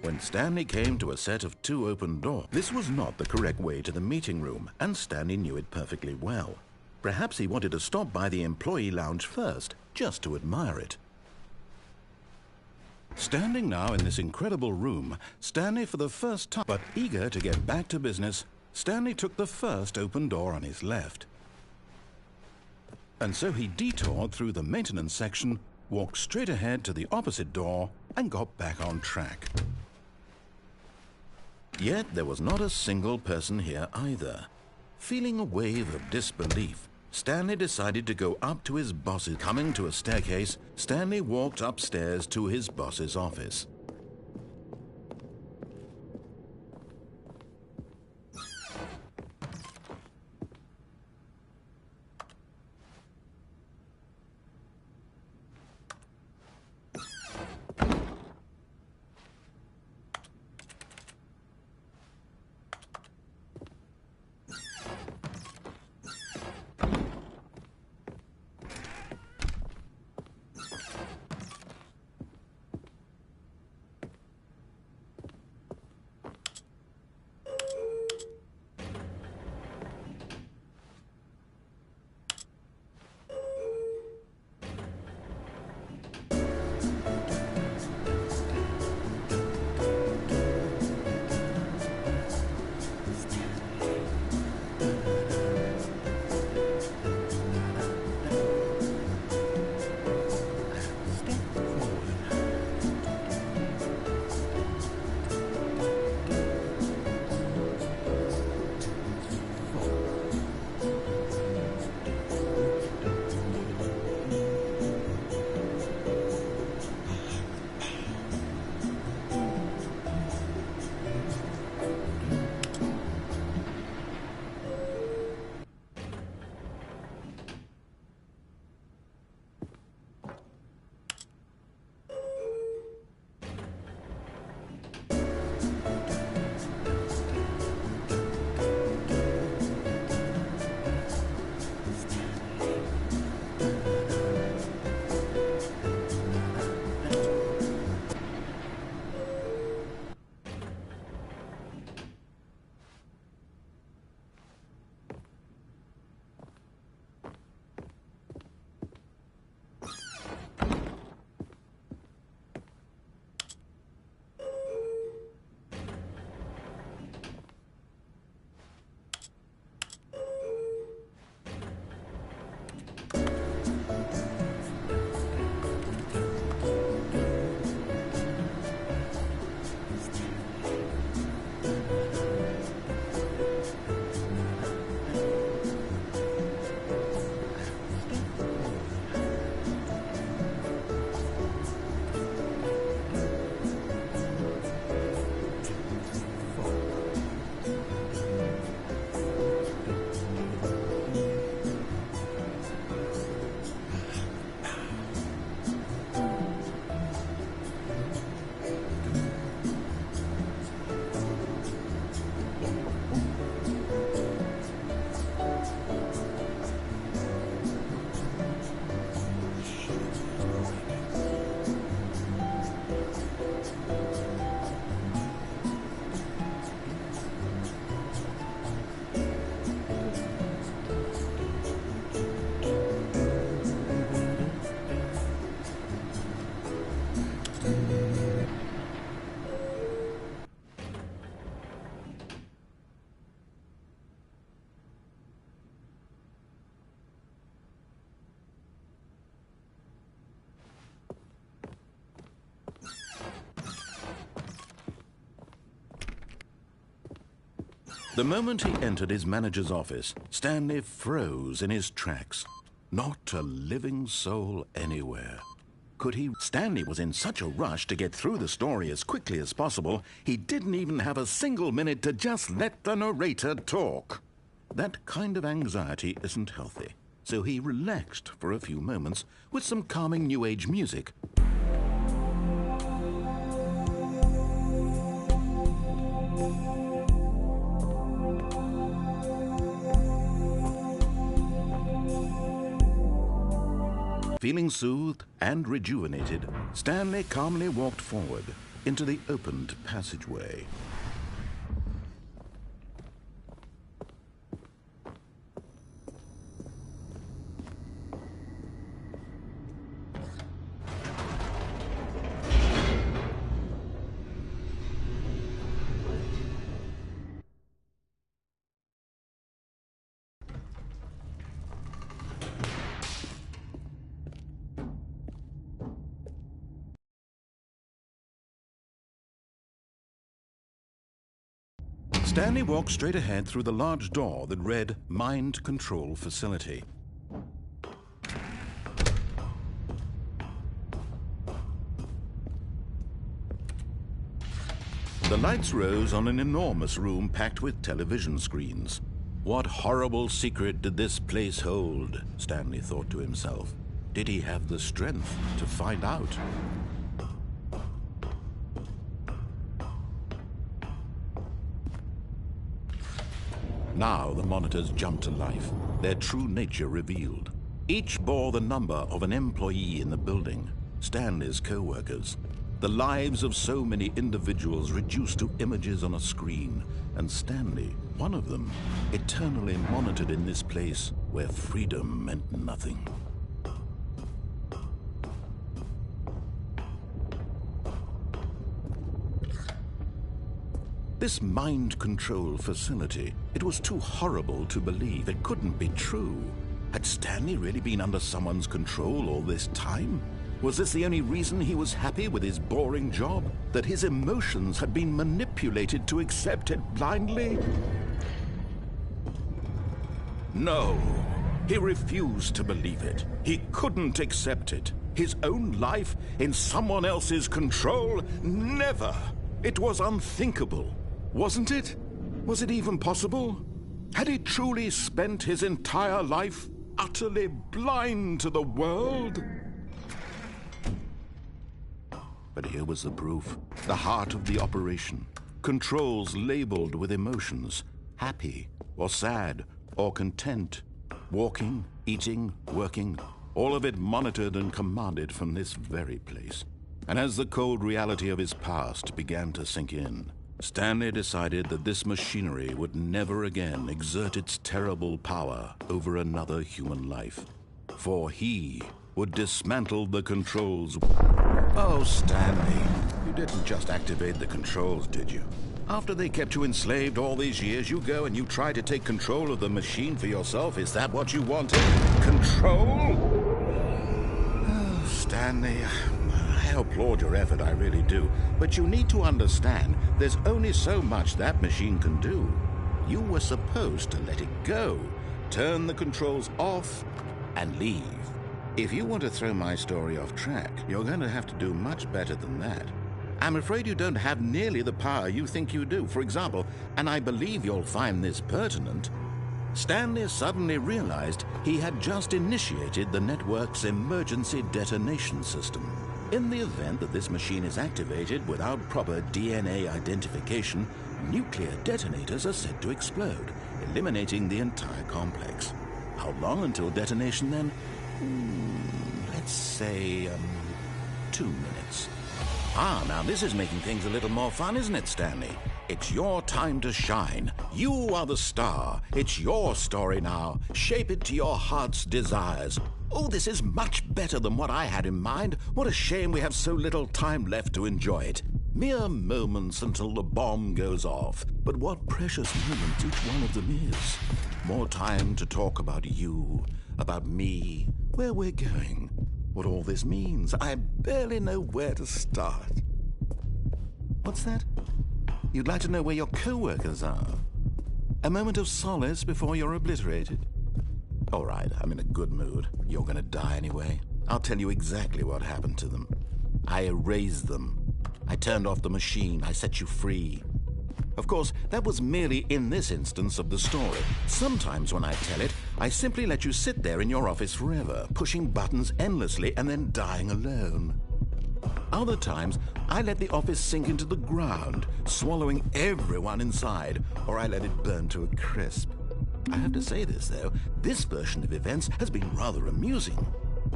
When Stanley came to a set of 2 open doors, this was not the correct way to the meeting room, and Stanley knew it perfectly well. Perhaps he wanted to stop by the employee lounge first, just to admire it. Standing now in this incredible room, Stanley for the first time, but eager to get back to business, Stanley took the first open door on his left. And so he detoured through the maintenance section, walked straight ahead to the opposite door, and got back on track. Yet there was not a single person here either. Feeling a wave of disbelief, Stanley decided to go up to his boss's. Coming to a staircase, Stanley walked upstairs to his boss's office. The moment he entered his manager's office, Stanley froze in his tracks. Not a living soul anywhere. Could he? Stanley was in such a rush to get through the story as quickly as possible, he didn't even have a single minute to just let the narrator talk. That kind of anxiety isn't healthy, so he relaxed for a few moments with some calming New Age music. Feeling soothed and rejuvenated, Stanley calmly walked forward into the opened passageway. Stanley walked straight ahead through the large door that read Mind Control Facility. The lights rose on an enormous room packed with television screens. What horrible secret did this place hold? Stanley thought to himself. Did he have the strength to find out? Now the monitors jumped to life, their true nature revealed. Each bore the number of an employee in the building, Stanley's co-workers. The lives of so many individuals reduced to images on a screen, and Stanley, one of them, eternally monitored in this place where freedom meant nothing. This mind control facility, it was too horrible to believe. It couldn't be true. Had Stanley really been under someone's control all this time? Was this the only reason he was happy with his boring job? That his emotions had been manipulated to accept it blindly? No, he refused to believe it. He couldn't accept it. His own life in someone else's control? Never! It was unthinkable. Wasn't it? Was it even possible? Had he truly spent his entire life utterly blind to the world? But here was the proof. The heart of the operation. Controls labeled with emotions. Happy, or sad, or content. Walking, eating, working. All of it monitored and commanded from this very place. And as the cold reality of his past began to sink in, Stanley decided that this machinery would never again exert its terrible power over another human life. For he would dismantle the controls. Oh, Stanley, you didn't just activate the controls, did you? After they kept you enslaved all these years, you go and you try to take control of the machine for yourself. Is that what you wanted? Control? Oh, Stanley, I applaud your effort, I really do. But you need to understand, there's only so much that machine can do. You were supposed to let it go, turn the controls off, and leave. If you want to throw my story off track, you're going to have to do much better than that. I'm afraid you don't have nearly the power you think you do. For example, and I believe you'll find this pertinent, Stanley suddenly realized he had just initiated the network's emergency detonation system. In the event that this machine is activated without proper DNA identification, nuclear detonators are said to explode, eliminating the entire complex. How long until detonation then? Let's say, 2 minutes. Ah, now this is making things a little more fun, isn't it, Stanley? It's your time to shine. You are the star. It's your story now. Shape it to your heart's desires. Oh, this is much better than what I had in mind. What a shame we have so little time left to enjoy it. Mere moments until the bomb goes off. But what precious moments each one of them is. More time to talk about you, about me, where we're going, what all this means. I barely know where to start. What's that? You'd like to know where your co-workers are? A moment of solace before you're obliterated. All right, I'm in a good mood. You're gonna die anyway. I'll tell you exactly what happened to them. I erased them. I turned off the machine. I set you free. Of course, that was merely in this instance of the story. Sometimes when I tell it, I simply let you sit there in your office forever, pushing buttons endlessly and then dying alone. Other times, I let the office sink into the ground, swallowing everyone inside, or I let it burn to a crisp. I have to say this, though, this version of events has been rather amusing.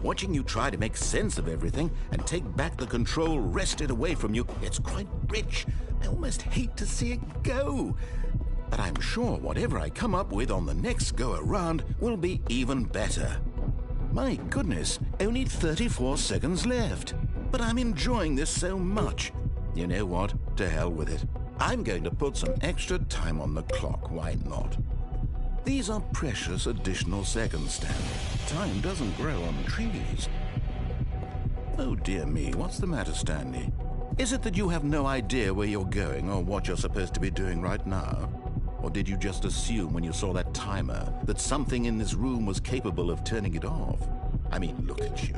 Watching you try to make sense of everything and take back the control wrested away from you, it's quite rich. I almost hate to see it go. But I'm sure whatever I come up with on the next go-around will be even better. My goodness, only 34 seconds left. But I'm enjoying this so much. You know what? To hell with it. I'm going to put some extra time on the clock, why not? These are precious additional seconds, Stanley. Time doesn't grow on trees. Oh dear me, what's the matter, Stanley? Is it that you have no idea where you're going or what you're supposed to be doing right now? Or did you just assume when you saw that timer that something in this room was capable of turning it off? I mean, look at you.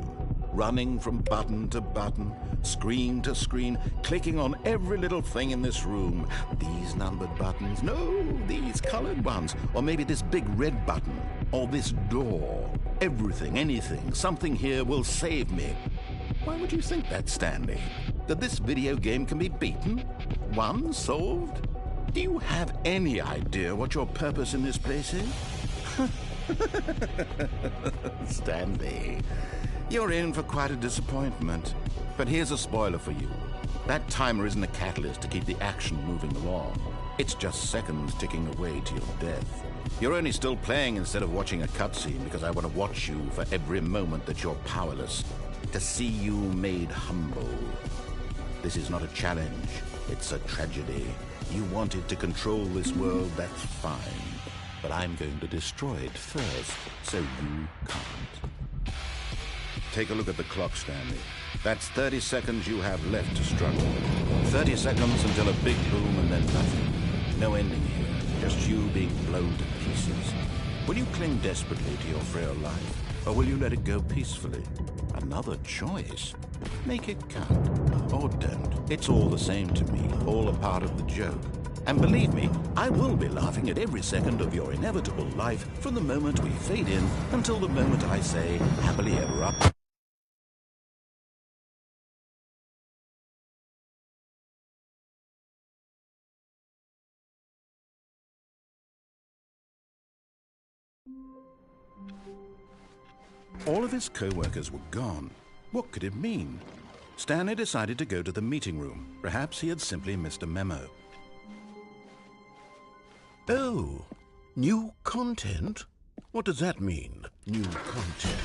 Running from button to button, screen to screen, clicking on every little thing in this room. These numbered buttons, no, these colored ones. Or maybe this big red button, or this door. Everything, anything, something here will save me. Why would you think that, Stanley? That this video game can be beaten? Won? Solved? Do you have any idea what your purpose in this place is? Stanley, you're in for quite a disappointment. But here's a spoiler for you. That timer isn't a catalyst to keep the action moving along. It's just seconds ticking away to your death. You're only still playing instead of watching a cutscene because I want to watch you for every moment that you're powerless. To see you made humble. This is not a challenge. It's a tragedy. You wanted to control this world, that's fine. But I'm going to destroy it first, so you can't. Take a look at the clock, Stanley. That's 30 seconds you have left to struggle. 30 seconds until a big boom and then nothing. No ending here, just you being blown to pieces. Will you cling desperately to your frail life, or will you let it go peacefully? Another choice. Make it count, or don't. It's all the same to me, all a part of the joke. And believe me, I will be laughing at every second of your inevitable life from the moment we fade in until the moment I say, happily ever after. All of his co-workers were gone. What could it mean? Stanley decided to go to the meeting room. Perhaps he had simply missed a memo. Oh, new content? What does that mean, new content?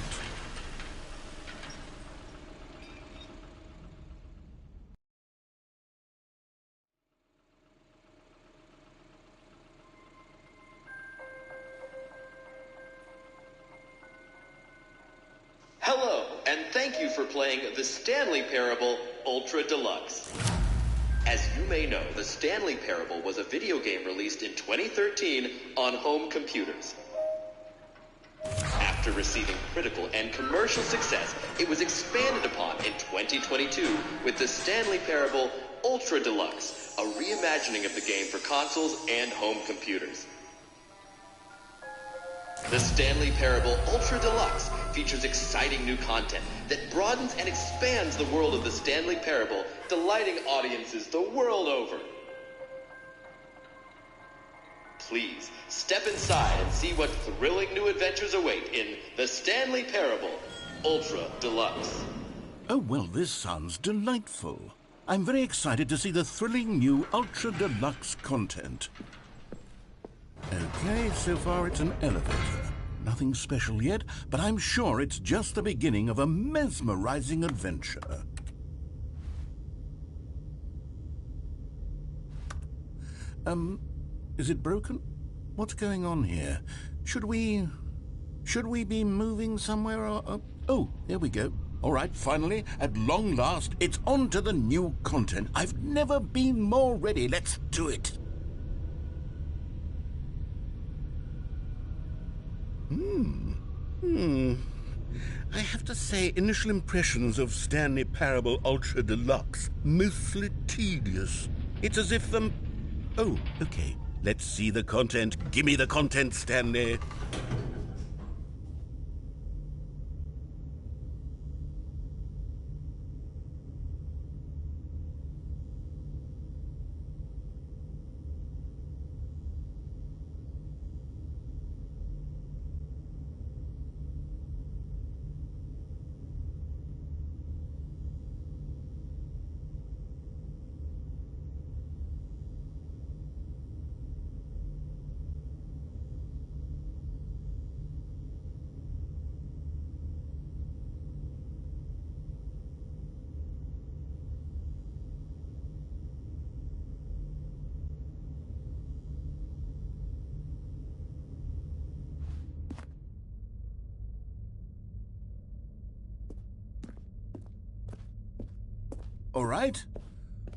Hello, and thank you for playing The Stanley Parable Ultra Deluxe. As you may know, The Stanley Parable was a video game released in 2013 on home computers. After receiving critical and commercial success, it was expanded upon in 2022 with The Stanley Parable Ultra Deluxe, a reimagining of the game for consoles and home computers. The Stanley Parable Ultra Deluxe features exciting new content that broadens and expands the world of the Stanley Parable, delighting audiences the world over. Please, step inside and see what thrilling new adventures await in The Stanley Parable Ultra Deluxe. Oh, well, this sounds delightful. I'm very excited to see the thrilling new Ultra Deluxe content. Okay, so far it's an elevator. Nothing special yet, but I'm sure it's just the beginning of a mesmerizing adventure. Is it broken? What's going on here? Should we be moving somewhere or... Oh, there we go. All right, finally, at long last, it's on to the new content. I've never been more ready. Let's do it. I have to say, initial impressions of Stanley Parable Ultra Deluxe, mostly tedious. It's as if them... Oh, okay. Let's see the content. Give me the content, Stanley.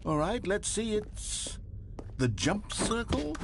All right, let's see. It's the jump circle.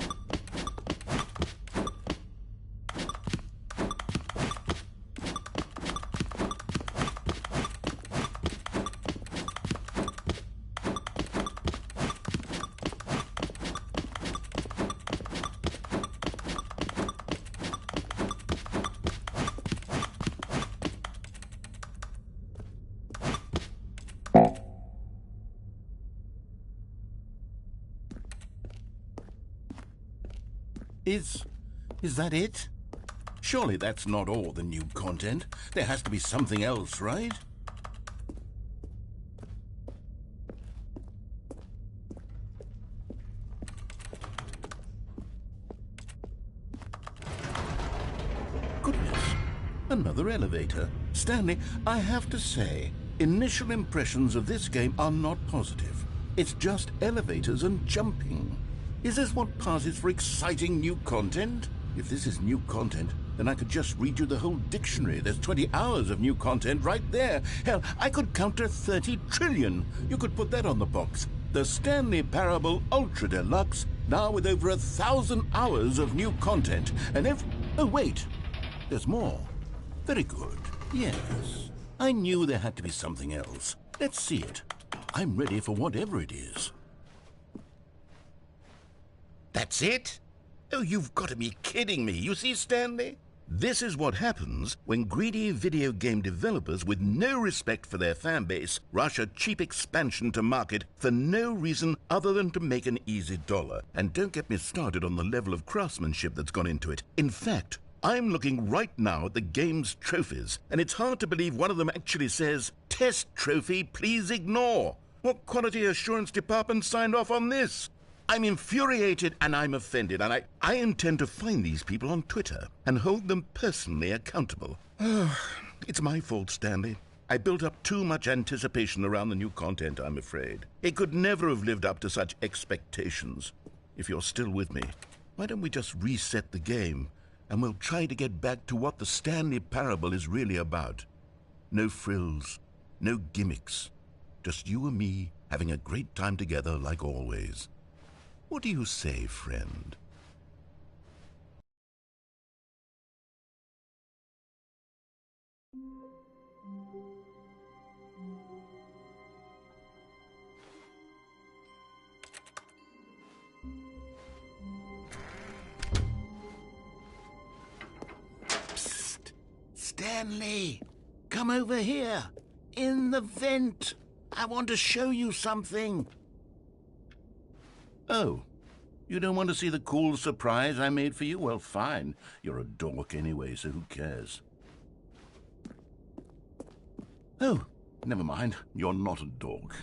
Is that it? Surely that's not all the new content. There has to be something else, right? Goodness, another elevator. Stanley, I have to say, initial impressions of this game are not positive. It's just elevators and jumping. Is this what passes for exciting new content? If this is new content, then I could just read you the whole dictionary. There's 20 hours of new content right there. Hell, I could count to 30 trillion. You could put that on the box. The Stanley Parable Ultra Deluxe, now with over 1,000 hours of new content. And if... Oh, wait. There's more. Very good. Yes. I knew there had to be something else. Let's see it. I'm ready for whatever it is. That's it? Oh, you've got to be kidding me. You see, Stanley? This is what happens when greedy video game developers with no respect for their fan base rush a cheap expansion to market for no reason other than to make an easy dollar. And don't get me started on the level of craftsmanship that's gone into it. In fact, I'm looking right now at the game's trophies, and it's hard to believe one of them actually says, "Test trophy, please ignore." What quality assurance department signed off on this? I'm infuriated and I'm offended, and I intend to find these people on Twitter and hold them personally accountable. It's my fault, Stanley. I built up too much anticipation around the new content, I'm afraid. It could never have lived up to such expectations. If you're still with me, why don't we just reset the game, and we'll try to get back to what the Stanley Parable is really about. No frills, no gimmicks. Just you and me having a great time together like always. What do you say, friend? Psst! Stanley! Come over here! In the vent! I want to show you something! Oh, you don't want to see the cool surprise I made for you? Well, fine. You're a dork anyway, so who cares? Oh, never mind. You're not a dork.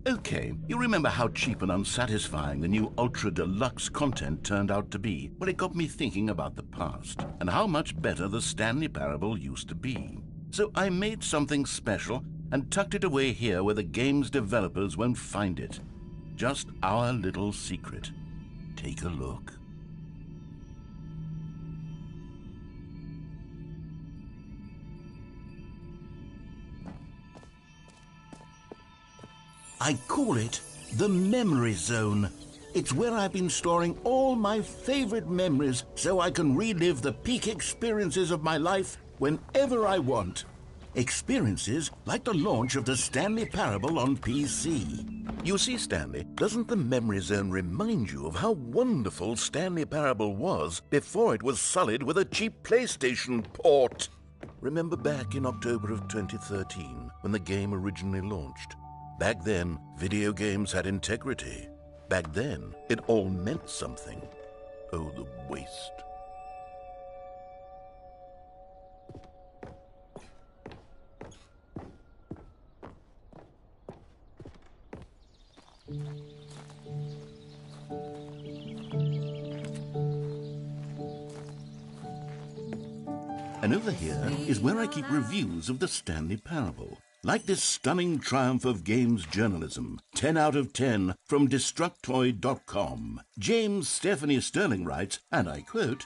Okay, you remember how cheap and unsatisfying the new Ultra Deluxe content turned out to be? Well, it got me thinking about the past, and how much better the Stanley Parable used to be. So I made something special and tucked it away here where the game's developers won't find it. Just our little secret. Take a look. I call it the Memory Zone. It's where I've been storing all my favorite memories so I can relive the peak experiences of my life whenever I want. Experiences like the launch of the Stanley Parable on PC. You see, Stanley, doesn't the Memory Zone remind you of how wonderful Stanley Parable was before it was sullied with a cheap PlayStation port? Remember back in October of 2013, when the game originally launched? Back then, video games had integrity. Back then, it all meant something. Oh, the waste. And over here is where I keep reviews of the Stanley Parable. Like this stunning triumph of games journalism, 10 out of 10 from Destructoid.com. James Stephanie Sterling writes, and I quote,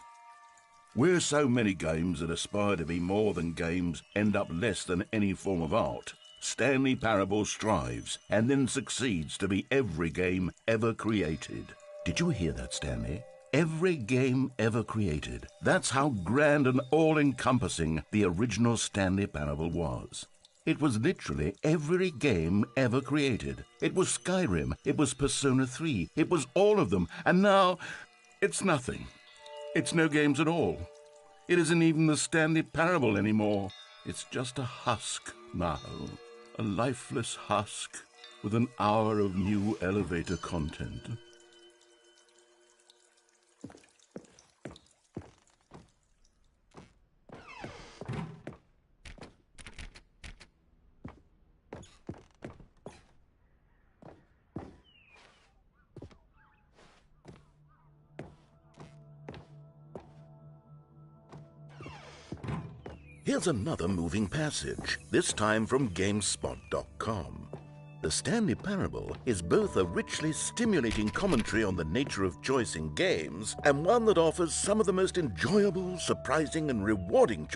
"Where so many games that aspire to be more than games end up less than any form of art, Stanley Parable strives and then succeeds to be every game ever created." Did you hear that, Stanley? Every game ever created. That's how grand and all-encompassing the original Stanley Parable was. It was literally every game ever created. It was Skyrim, it was Persona 3, it was all of them, and now it's nothing. It's no games at all. It isn't even the Stanley Parable anymore. It's just a husk now. A lifeless husk with an hour of new elevator content. Here's another moving passage, this time from GameSpot.com. The Stanley Parable is both a richly stimulating commentary on the nature of choice in games and one that offers some of the most enjoyable, surprising, and rewarding